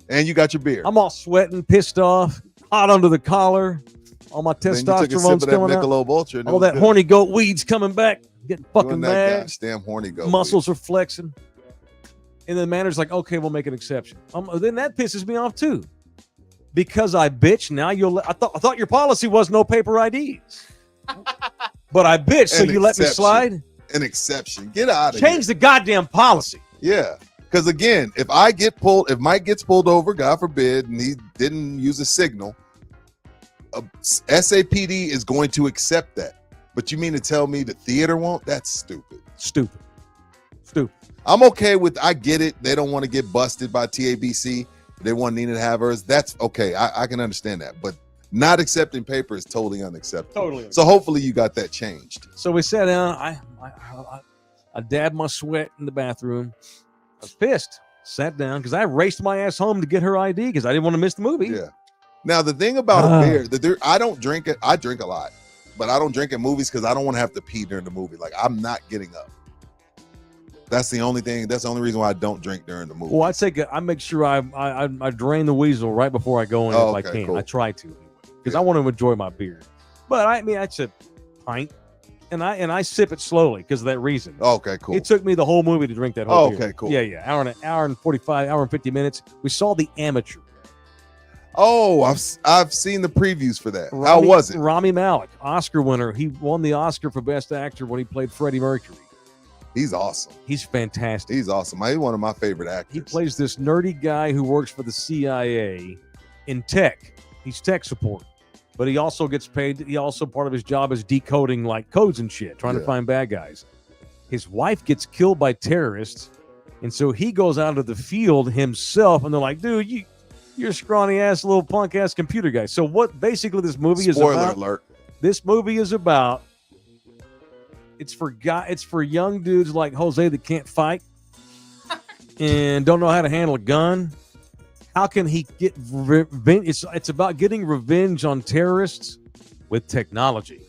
and you got your beer. I'm all sweating, pissed off, hot under the collar. All my testosterone's coming out. Ultra, all that horny goat weed's coming back. Getting fucking mad. Damn horny goat. Muscles are flexing. And the manager's like, okay, we'll make an exception. Then that pisses me off too. Because I bitch, now I thought your policy was no paper IDs. But I bitch, so you let me slide? An exception. Get out of here. Change the goddamn policy. Yeah. Because again, if Mike gets pulled over, God forbid, and he didn't use a signal, SAPD is going to accept that. But you mean to tell me the theater won't? That's stupid. Stupid. I'm okay with, I get it. They don't want to get busted by TABC. They want Nina to have hers. That's okay. I can understand that. But not accepting paper is totally unacceptable. Totally. So hopefully you got that changed. So we sat down. I dabbed my sweat in the bathroom. I was pissed. Sat down because I raced my ass home to get her ID because I didn't want to miss the movie. Yeah. Now the thing about a beer, I don't drink it. I drink a lot, but I don't drink at movies because I don't want to have to pee during the movie. Like I'm not getting up. That's the only thing. That's the only reason why I don't drink during the movie. Well, I make sure I drain the weasel right before I go in if I can. Cool. I try to because I want to enjoy my beer. But I mean, it's a pint, and I sip it slowly because of that reason. Okay, cool. It took me the whole movie to drink that whole beer. Okay, cool. Yeah. Hour and 45, hour and 50 minutes. We saw The Amateur. Oh, I've seen the previews for that. How was it? Rami Malek, Oscar winner. He won the Oscar for Best Actor when he played Freddie Mercury. He's awesome. He's fantastic. He's awesome. He's one of my favorite actors. He plays this nerdy guy who works for the CIA in tech. He's tech support. But he also gets paid. He also, part of his job is decoding like codes and shit, trying to find bad guys. His wife gets killed by terrorists. And so he goes out into the field himself. And they're like, dude, you're a scrawny ass little punk ass computer guy. So what basically this movie is about. Spoiler alert. This movie is about. It's for young dudes like Jose that can't fight and don't know how to handle a gun. How can he get revenge? It's about getting revenge on terrorists with technology,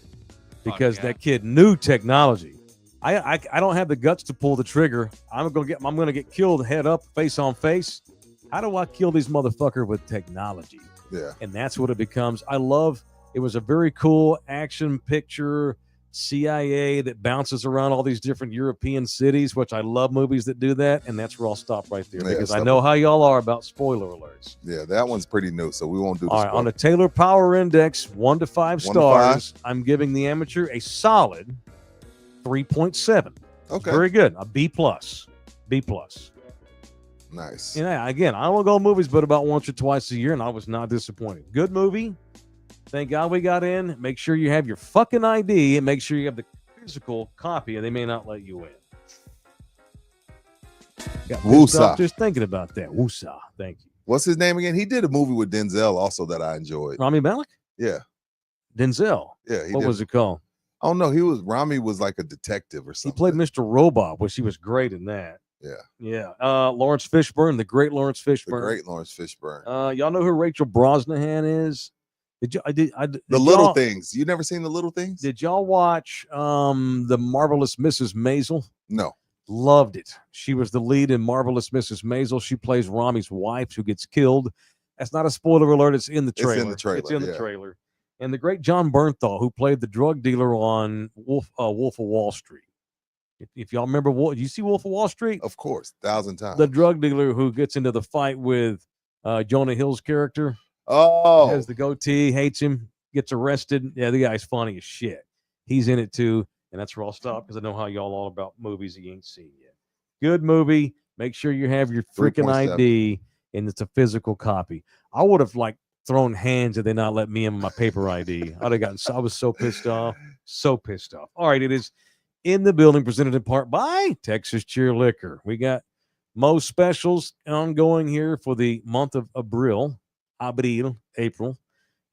because that kid knew technology. I don't have the guts to pull the trigger. I'm gonna get killed head up, face on face. How do I kill these motherfucker with technology? Yeah, and that's what it becomes. It was a very cool action picture. CIA that bounces around all these different European cities, which I love movies that do that, and that's where I'll stop right there because I know how y'all are about spoiler alerts. Yeah, that one's pretty new, so we won't do. All right, on a Taylor Power Index, 1 to 5 stars, I'm giving The Amateur a solid 3.7. Okay, very good. A B plus. Nice. Yeah, again, I don't go to movies but about once or twice a year, and I was not disappointed. Good movie. Thank God we got in. Make sure you have your fucking ID and make sure you have the physical copy, or they may not let you in. Woosa. Just thinking about that. Woosa. Thank you. What's his name again? He did a movie with Denzel also that I enjoyed. Rami Malek? Yeah. Denzel? Yeah. What was it called? Oh, no. Rami was like a detective or something. He played Mr. Robot, which he was great in that. Yeah. Yeah. Lawrence Fishburne, the great Lawrence Fishburne. Y'all know who Rachel Brosnahan is? The Little Things. You never seen The Little Things? Did y'all watch The Marvelous Mrs. Maisel? No. Loved it. She was the lead in Marvelous Mrs. Maisel. She plays Rami's wife who gets killed. That's not a spoiler alert. It's in the trailer. It's in the trailer. And the great John Bernthal, who played the drug dealer on Wolf of Wall Street. If y'all remember, you see Wolf of Wall Street? Of course, 1,000 times. The drug dealer who gets into the fight with Jonah Hill's character. Oh, has the goatee, hates him, gets arrested. Yeah, the guy's funny as shit. He's in it too, and that's where I'll stop because I know how y'all all about movies you ain't seen yet. Good movie. Make sure you have your freaking ID, and it's a physical copy. I would have thrown hands if they not let me in with my paper ID. I was so pissed off. All right, it is in the building, presented in part by Texas Cheer Liquor. We got most specials ongoing here for the month of April,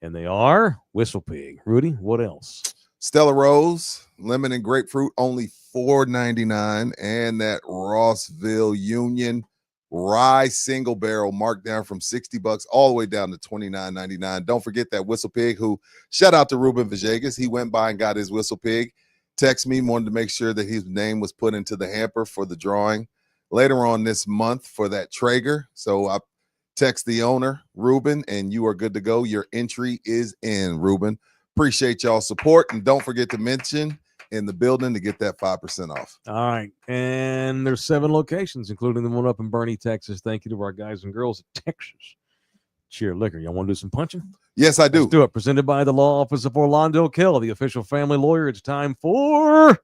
and they are Whistle Pig. Rudy, what else? Stella Rose, lemon and grapefruit, only $4.99, and that Rossville Union rye single barrel marked down from $60 all the way down to $29.99. Don't forget that Whistle Pig, who shout out to Ruben Villegas. He went by and got his Whistle Pig. Text me, wanted to make sure that his name was put into the hamper for the drawing later on this month for that Traeger. So I text the owner, Ruben, and you are good to go. Your entry is in, Ruben. Appreciate y'all support, and don't forget to mention in the building to get that 5% off. All right, and there's 7 locations, including the one up in Bernie, Texas. Thank you to our guys and girls at Texas Cheer Liquor. Y'all want to do some punching? Yes, I do. Let's do it. Presented by the Law Office of Orlando Kell, the official family lawyer. It's time for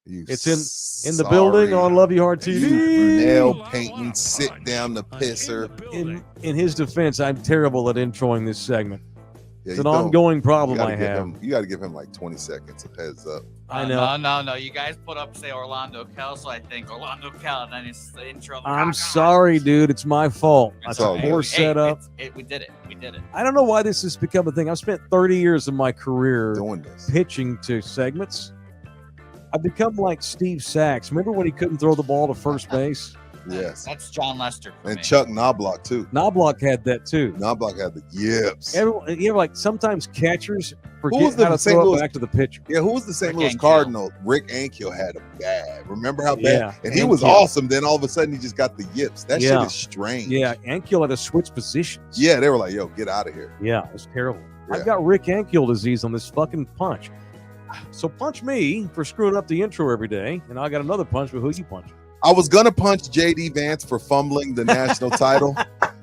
It's in the building on Love You Hard TV. Brunel Payton, sit down the pisser. In his defense, I'm terrible at introing this segment. Yeah, it's an ongoing problem I have. You got to give him like 20 seconds of heads up. I know. No. You guys put up, say Orlando Kell, so I think Orlando Kell, and then it's the intro. I'm sorry, dude. It's my fault. It's a poor setup. We did it. I don't know why this has become a thing. I've spent 30 years of my career doing this, pitching to segments. I've become like Steve Sachs. Remember when he couldn't throw the ball to first base? Yes. That's John Lester. For And me. Chuck Knobloch too. Knobloch had that too. Knobloch had the yips. Everyone, you know, like sometimes catchers Who forget was the how to St. throw it Louis- back to the pitcher. Yeah, who was the St. Rick Louis Ankiel. Cardinal? Rick Ankiel had a bad. Remember how bad? Yeah, And he was Ankiel. awesome. Then all of a sudden he just got the yips. That shit Yeah. is strange. Yeah, Ankiel had to switch positions. Yeah, they were like, yo, get out of here. Yeah, it was terrible. Yeah. I've got Rick Ankiel disease on this fucking punch. So punch me for screwing up the intro every day, and I got another punch with who you punch. I was gonna punch JD Vance for fumbling the national title,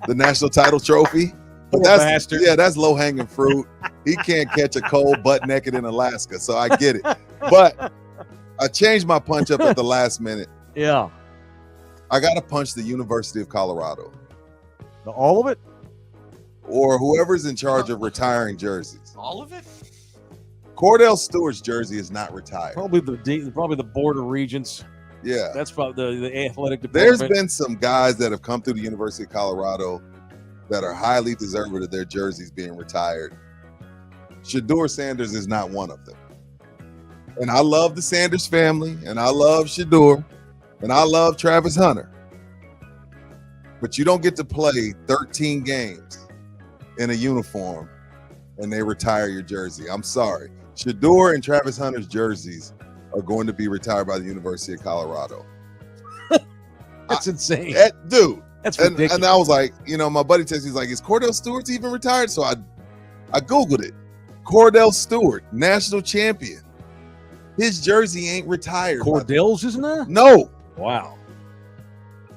the national title trophy. But Poor bastard. that's low hanging fruit. He can't catch a cold butt naked in Alaska, so I get it. But I changed my punch up at the last minute. Yeah. I gotta punch the University of Colorado All of it? or whoever's in charge of retiring jerseys. All of it? Cordell Stewart's jersey is not retired. Probably the Board of Regents. Yeah. That's probably the athletic There's department. been some guys that have come through the University of Colorado that are highly deserving of their jerseys being retired. Shedeur Sanders is not one of them. And I love the Sanders family, and I love Shedeur, and I love Travis Hunter. But you don't get to play 13 games in a uniform and they retire your jersey. I'm sorry. Shedeur and Travis Hunter's jerseys are going to be retired by the University of Colorado. That's insane. Dude. That's And ridiculous. I was like, you know, my buddy texted me, he's like, is Cordell Stewart even retired? So I Googled it. Cordell Stewart, national champion. His jersey ain't retired. Cordell's isn't that? No. Wow.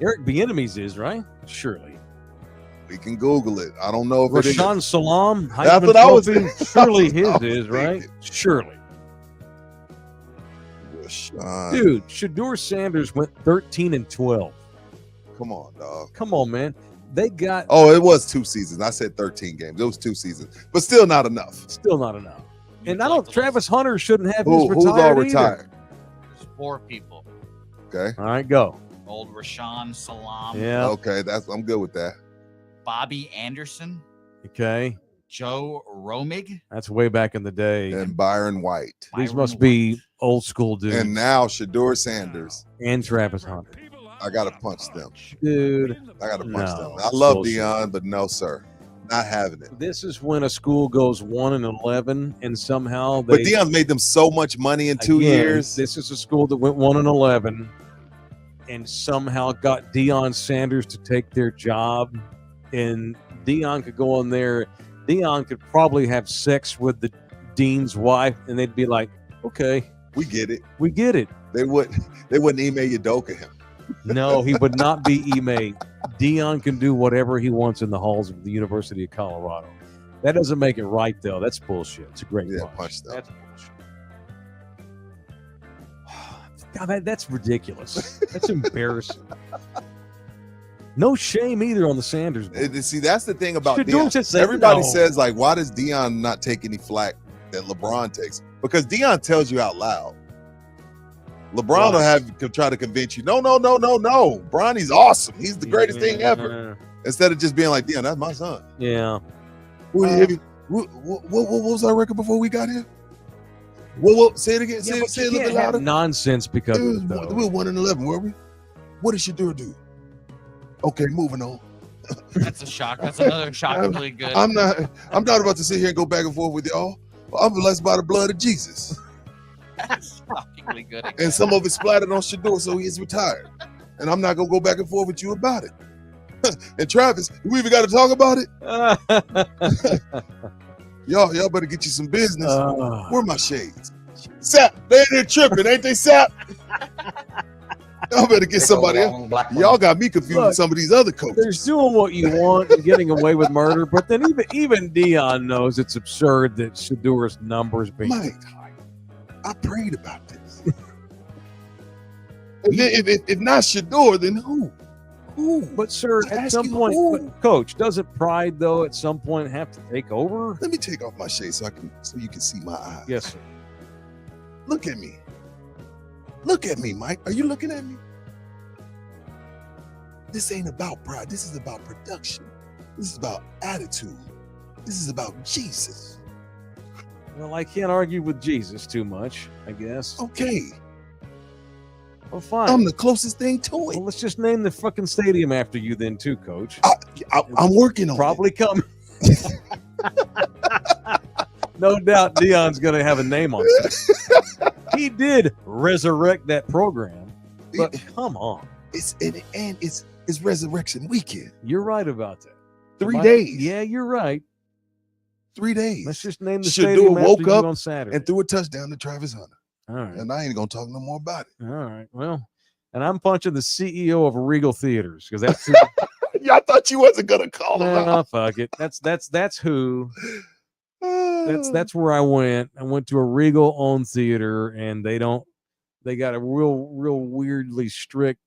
Eric Bieniemy's is, right? Surely. We can Google it. I don't know if it is. Rashawn Salam, That's Heisman what I was Trophy, thinking. surely I his was is, right? thinking. Surely. Rashawn. Dude, Shedeur Sanders went 13-12. Come on, dog. Come on, man. They got Oh, it was 2 seasons. I said 13 games. It was 2 seasons, but still not enough. still not enough. And I don't. Travis Hunter shouldn't have his Who's all retired either. retired? There's 4 people. Okay. All right, go. Old Rashawn Salam, Yeah. Okay, I'm good with that. Bobby Anderson, Okay. Joe Romig, That's way back in the day. And Byron White. These Byron must White. be old school dudes. And now Shedeur Sanders. And Travis Hunter. I gotta punch them. Dude, I gotta punch No, them. I that's love bullshit. Dion, but no, sir. Not having it. this is when a school goes 1-11 and somehow they But Dion's made them so much money in 2 Again, years. This is a school that went 1-11 and somehow got Deion Sanders to take their job. And Deion could go on there. Deion could probably have sex with the dean's wife, and they'd be like, "Okay, We get it. we get it." They wouldn't Ime Udoka him. No, he would not be Ime. Deion can do whatever he wants in the halls of the University of Colorado. That doesn't make it right, though. That's bullshit. It's a great Yeah, punch. punch them. That's bullshit. God, that's ridiculous. That's embarrassing. No shame either on the Sanders boys. See, that's the thing about Shedeur Dion. just said Everybody no. says, like, why does Dion not take any flack that LeBron takes? Because Dion tells you out loud. LeBron will try to convince you, no. Bronny's awesome. He's the greatest thing ever. Instead of just being like, Dion, that's my son. Yeah. What was our record before we got here? What? Say it again. Yeah, Say but it a you little can't bit have louder. nonsense because of it, though. We were 1-11, were we? What did Shedeur do? Okay, moving on. That's a shock. That's another shockingly good. I'm not about to sit here and go back and forth with y'all. I'm blessed by the blood of Jesus. That's shockingly good. And some of it splattered on Shedeur, so he's retired. And I'm not gonna go back and forth with you about it. And Travis, we even got to talk about it. Y'all better get you some business. Where are my shades? Sap, they in there tripping, ain't they, Sap? Y'all better get somebody else. Y'all got me confused Look, with some of these other coaches. There's doing what you want and getting away with murder, but then even Deion knows it's absurd that Shedeur's numbers being Mike, I prayed about this. And then if not Shedeur, then who? Who? But sir, I at ask some you point, who? but, Coach, doesn't pride though at some point have to take over? Let me take off my shades so you can see my eyes. Yes, sir. Look at me. Look at me, Mike. Are you looking at me? This ain't about pride. This is about production. This is about attitude. This is about Jesus. Well, I can't argue with Jesus too much, I guess. Okay. Well, fine. I'm the closest thing to it. Well, let's just name the fucking stadium after you then, too, Coach. I'm working on Probably coming. No doubt Dion's going to have a name on it. He did resurrect that program, but come on. It's Resurrection Weekend. You're right about that. 3 days. Yeah, you're right. 3 days. Let's just name the Shador stadium after woke you up on Saturday. and threw a touchdown to Travis Hunter. All right. And I ain't going to talk no more about it. All right. Well, and I'm punching the CEO of Regal Theaters because that's who. Yeah, I thought you wasn't going to call him out. Fuck it. That's who. That's where I went. I went to a Regal owned theater, and they got a real weirdly strict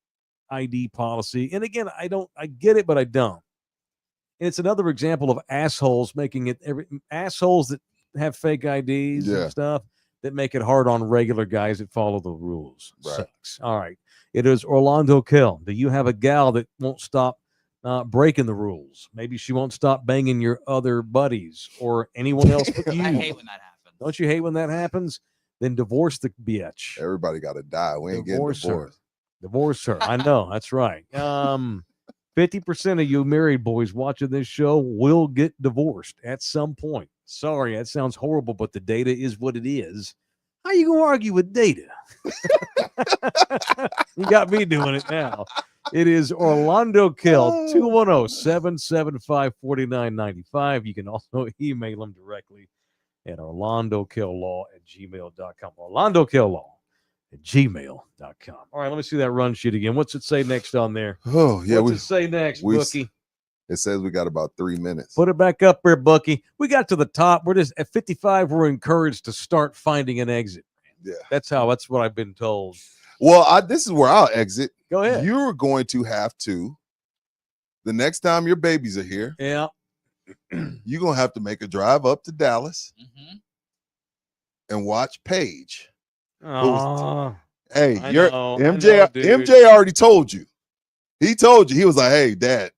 ID policy. And again, I get it, but I don't. And it's another example of assholes making it assholes that have fake IDs and stuff that make it hard on regular guys that follow the rules. Right. Sucks. All right. It is Orlando Kell. Do you have a gal that won't stop breaking the rules? Maybe she won't stop banging your other buddies or anyone else but you. I hate when that happens. Don't you hate when that happens? Then divorce the bitch. Everybody got to die. We ain't getting divorced. Divorce her. I know. That's right. 50% of you married boys watching this show will get divorced at some point. Sorry, that sounds horrible, but the data is what it is. How you going to argue with data? You got me doing it now. It is Orlando Kell, 210-775-4995. You can also email him directly at orlandokilllaw@gmail.com. orlandokilllaw@gmail.com. All right, let me see that run sheet again. What's it say next on there? Oh, yeah. What's it say next, Bookie? It says we got about 3 minutes. Put it back up there, Bucky. We got to the top. We're just at 55. We're encouraged to start finding an exit. Yeah. That's what I've been told. Well, this is where I'll exit. Go ahead. You're going to have to, the next time your babies are here, yeah, you're going to have to make a drive up to Dallas and watch Paige. Oh, hey, MJ MJ already told you. He told you. He was like, hey, Dad,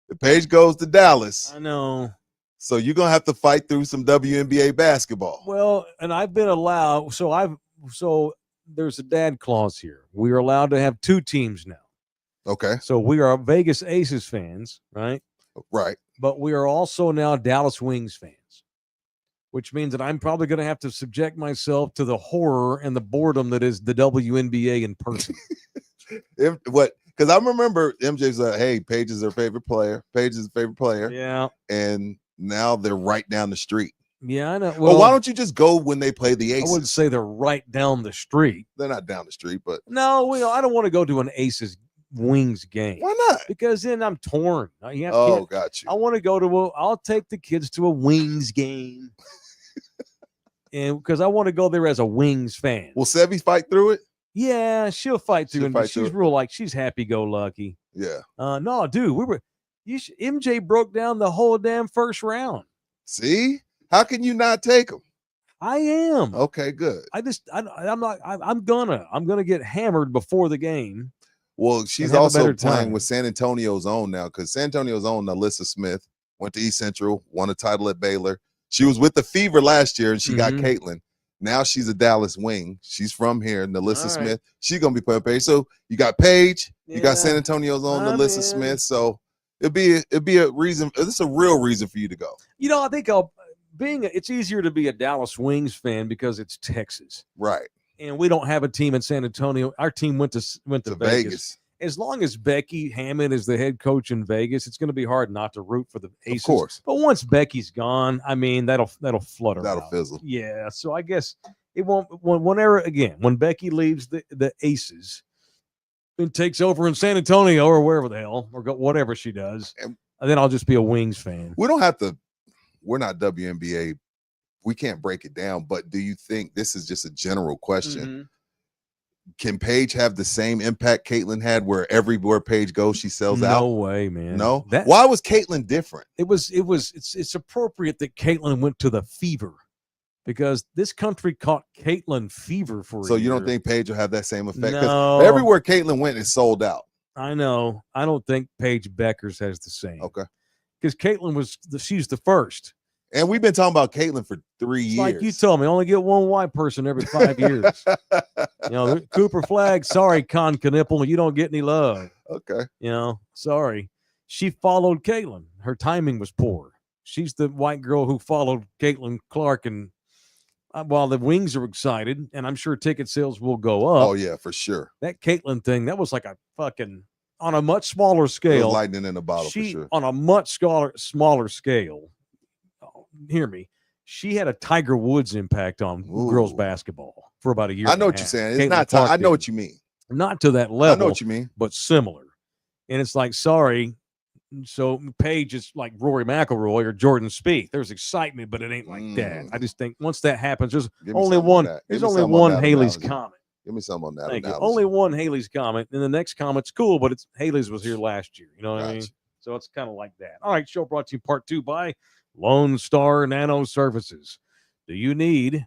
the Paige goes to Dallas. I know. So you're going to have to fight through some WNBA basketball. Well, and I've been allowed. So there's a dad clause here. We are allowed to have 2 teams now. Okay. So we are Vegas Aces fans, right? Right. But we are also now Dallas Wings fans, which means that I'm probably going to have to subject myself to the horror and the boredom that is the WNBA in person. Because I remember MJ's like, hey, Paige is her favorite player. Paige is her favorite player. Yeah. And now they're right down the street. Yeah, I know. Well, why don't you just go when they play the Aces? I wouldn't say they're right down the street. They're not down the street, but no, I don't want to go to an Aces Wings game. Why not? Because then I'm torn. Got you. I want to go to I'll take the kids to a Wings game. And because I want to go there as a Wings fan. Will Sevy fight through it? Yeah, she'll fight through it. She's real she's happy-go-lucky. Yeah. No, dude, MJ broke down the whole damn first round. See? How can you not take them? I am. Okay, good. I'm gonna get hammered before the game. Well, she's also playing with San Antonio's own now, because San Antonio's own Alyssa Smith went to East Central, won a title at Baylor. She was with the Fever last year, and she got Caitlin. Now she's a Dallas Wing. She's from here, Alyssa Smith. She's gonna be playing Paige. So you got Paige, you got San Antonio's own Alyssa Smith. So it'd be a reason. This is a real reason for you to go. I think it's easier to be a Dallas Wings fan because it's Texas, right? And we don't have a team in San Antonio. Our team went to Vegas. As long as Becky Hammond is the head coach in Vegas, it's going to be hard not to root for the Aces. Of course. But once Becky's gone, I mean, that'll flutter. That'll fizzle. Yeah. So I guess it won't. When Becky leaves the Aces and takes over in San Antonio or wherever the hell, or whatever she does, and then I'll just be a Wings fan. We don't have to. We're not WNBA. We can't break it down. But do you think, this is just a general question, can Paige have the same impact Caitlin had, where everywhere Paige goes, she sells out? No way, man. No. Why was Caitlin different? It's appropriate that Caitlin went to the Fever, because this country caught Caitlin fever for a year. So you don't think Paige will have that same effect? No. Everywhere Caitlin went is sold out. I know. I don't think Paige Beckers has the same. Okay. Because Caitlin she's the first. And we've been talking about Caitlyn for 3 years. Like you told me, only get one white person every 5 years. Cooper Flag, sorry, Con Knipple, you don't get any love. Okay. Sorry. She followed Caitlyn. Her timing was poor. She's the white girl who followed Caitlyn Clark, and while the Wings are excited, and I'm sure ticket sales will go up. Oh, yeah, for sure. That Caitlyn thing, that was like a fucking, on a much smaller scale. Lightning in a bottle, for sure. On a much smaller scale, hear me, she had a Tiger Woods impact on girls basketball for about a year. I know what you're saying. It's not I know what you mean. Not to that level. I know what you mean. But similar. And it's like, sorry. So Paige is like Rory McIlroy or Jordan Spieth. There's excitement, but it ain't like that. I just think once that happens, there's only one. There's only one Haley's Comet. Give me some on that. Thank you. Only one Haley's Comet, and the next comet's cool, but it's Haley's was here last year. You know what I mean? So it's kind of like that. All right, show brought to you part 2 by Lone Star Nano Services. Do you need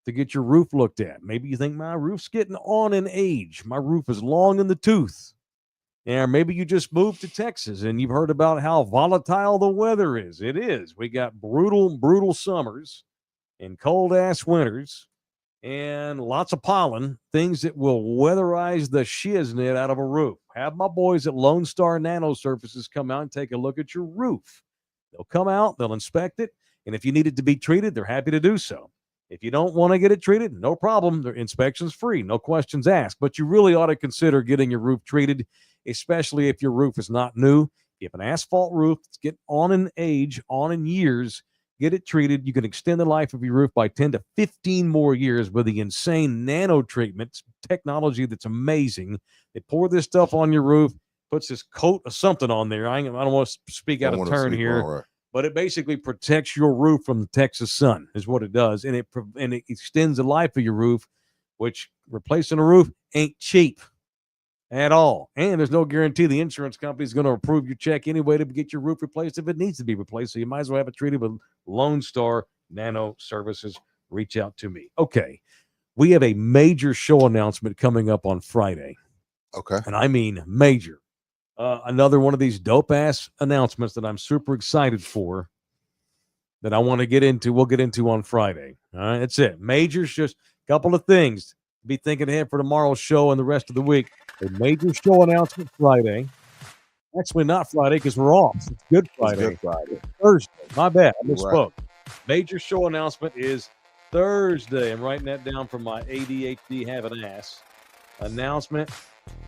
to get your roof looked at? Maybe you think my roof's getting on in age. My roof is long in the tooth. Yeah, maybe you just moved to Texas and you've heard about how volatile the weather is. It is. We got brutal summers and cold-ass winters and lots of pollen, things that will weatherize the shiznit out of a roof. Have my boys at Lone Star Nano Surfaces come out and take a look at your roof. They'll come out, they'll inspect it, and if you need it to be treated, they're happy to do so. If you don't want to get it treated, no problem. Their inspection's free, no questions asked. But you really ought to consider getting your roof treated, especially if your roof is not new. If you have an asphalt roof, it's getting on in age, on in years, get it treated. You can extend the life of your roof by 10 to 15 more years with the insane nano treatment technology that's amazing. They pour this stuff on your roof, puts this coat of something on there. I don't want to speak out of turn here, but it basically protects your roof from the Texas sun is what it does. And it extends the life of your roof, which replacing a roof ain't cheap at all. And there's no guarantee the insurance company is going to approve your check anyway to get your roof replaced if it needs to be replaced. So you might as well have it treated with Lone Star Nano Services. Reach out to me. Okay. We have a major show announcement coming up on Friday. Okay. And I mean major. Another one of these dope-ass announcements that I'm super excited for that I want to get into. We'll get into on Friday. All right, that's it. Major's just a couple of things. Be thinking ahead for tomorrow's show and the rest of the week. A major show announcement Friday. Actually, not Friday because we're off. It's Good Friday. It's Good Friday. Thursday. My bad. I misspoke. Right. Major show announcement is Thursday. I'm writing that down from my ADHD having ass. Announcement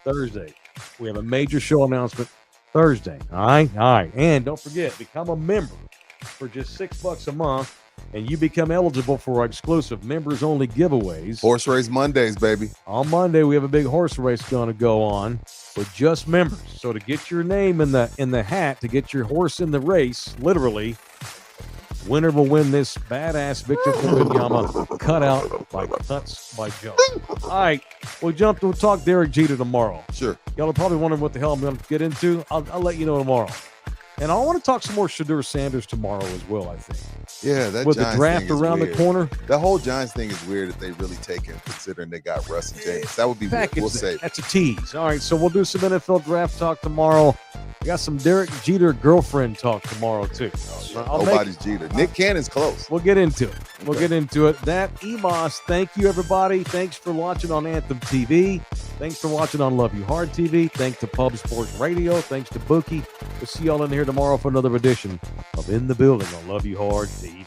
Thursday. We have a major show announcement Thursday. All right. And don't forget, become a member for just $6 a month, and you become eligible for our exclusive members-only giveaways. Horse race Mondays, baby. On Monday, we have a big horse race going to go on for just members. So to get your name in the hat, to get your horse in the race, literally, winner will win this badass Victor Wembanyama cutout by Cuts by Joe. All right, we'll talk Derek Jeter tomorrow. Sure. Y'all are probably wondering what the hell I'm going to get into. I'll let you know tomorrow. And I want to talk some more Shadur Sanders tomorrow as well, I think. Yeah, that with Giants the draft thing is around weird. the corner. The whole Giants thing is weird if they really take him, considering they got Russ and James. That would be weird. We'll save. That's a tease. All right, so we'll do some NFL draft talk tomorrow. We got some Derek Jeter girlfriend talk tomorrow, too. Nobody's Jeter. Nick Cannon's close. We'll get into it. We'll get into it. That, Emos, thank you, everybody. Thanks for watching on Anthem TV. Thanks for watching on Love You Hard TV. Thanks to Pub Sports Radio. Thanks to Bookie. We'll see y'all in here tomorrow for another edition of In the Building on Love You Hard TV.